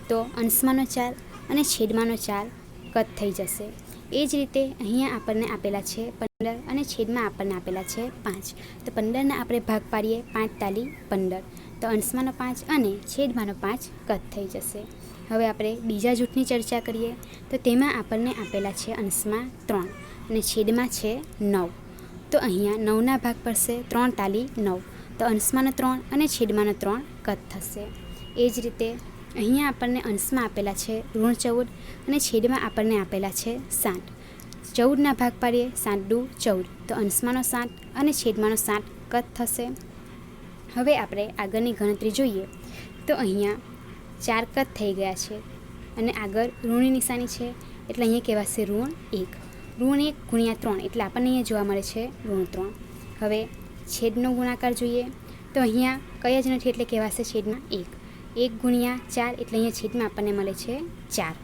તો અંશમાંનો 4 અને છેદમાંનો 4 કટ થઈ જશે. એ જ રીતે અહીંયા આપણને આપેલા છે 15 અને છેદમાં આપણને આપેલા છે 5. તો 15ને આપણે ભાગ પાડીએ 5 તાલી 15. તો અંશમાંનો 5 અને છેદમાંનો 5 કટ થઈ જશે. હવે આપણે બીજા જૂથની ચર્ચા કરીએ. તો તેમાં આપણને આપેલા છે અંશમાં 3 અને છેદમાં છે 9. તો અહીંયા 9ના ભાગ પડશે 3 તાલી 9. તો અંશમાંનો 3 અને છેદમાંનો 3 કટ થશે. એ જ રીતે અહીંયા આપણને અંશમાં આપેલા છે -14 અને છેદમાં આપણને આપેલા છે 7. 14ના ભાગ પાડીએ 7 દુ 14. તો અંશમાંનો 7 અને છેદમાંનો 7 કટ થશે. હવે આપણે આગળની ગણતરી જોઈએ. તો અહીંયા 4 કટ થઈ ગયા છે અને આગળ ઋણની નિશાની છે એટલે અહીંયા કહેવાશે -1. -1 ગુણ્યા 3 એટલે આપણને અહીંયા જોવા મળે છે -3. હવે છેદનો ગુણાકાર જોઈએ. તો અહીંયા કંઈ જ નથી એટલે કહેવાશે છેદમાં 1. 1 ગુણ્યા 4 એટલે અહીંયા છેદમાં આપણને મળે છે 4.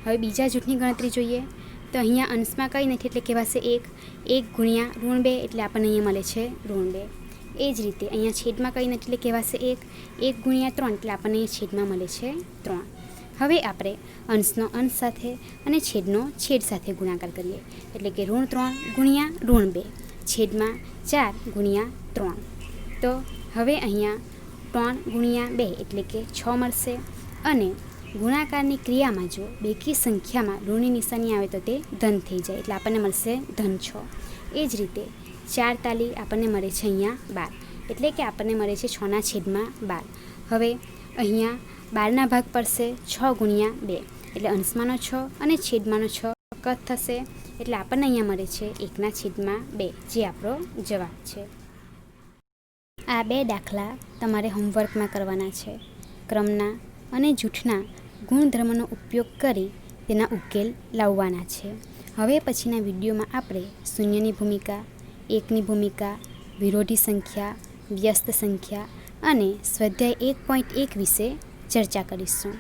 હવે બીજા જૂથની ગણતરી જોઈએ. તો અહીંયા અંશમાં કંઈ નથી એટલે કહેવાશે 1. 1 ગુણ્યા -2 એટલે આપણને અહીંયા મળે છે -2. એ જ રીતે અહીંયા છેદમાં કંઈ નથી એટલે કહેવાશે 1. 1 ગુણ્યા 3 એટલે આપણને અહીંયા છેદમાં મળે છે 3. હવે આપણે અંશનો અંશ સાથે અને છેદનો છેદ સાથે ગુણાકાર કરીએ. એટલે કે -3 ગુણ્યા -2 છેદમાં 4 ગુણ્યા 3. તો હવે અહીંયા 3 ગુણ્યા 2 એટલે કે 6 મળશે. અને ગુણાકારની ક્રિયામાં જો બેકી સંખ્યામાં ઋણની નિશાની આવે તો તે ધન થઈ જાય એટલે આપણને મળશે -6. એ જ રીતે 4 તાલી આપણને મળે છે અહીંયા 12 એટલે કે આપણને મળે છે 6ના છેદમાં 12. હવે અહીંયા 12ના ભાગ પડશે 6 ગુણ્યા 2 એટલે અંશમાંનો 6 અને છેદમાંનો 6 કટ થશે એટલે આપણને અહીંયા મળે છે 1ના છેદમાં 2 જે આપણો જવાબ છે. આ 2 દાખલા તમારે હોમવર્કમાં કરવાના છે. ક્રમના અને જૂથના ગુણધર્મનો ઉપયોગ કરી તેના ઉકેલ લાવવાના છે. હવે પછીના વિડીયોમાં આપણે શૂન્યની ભૂમિકા, એકની ભૂમિકા, વિરોધી સંખ્યા, વ્યસ્ત સંખ્યા અને સ્વાધ્યાય 1.1 વિશે ચર્ચા કરીશું.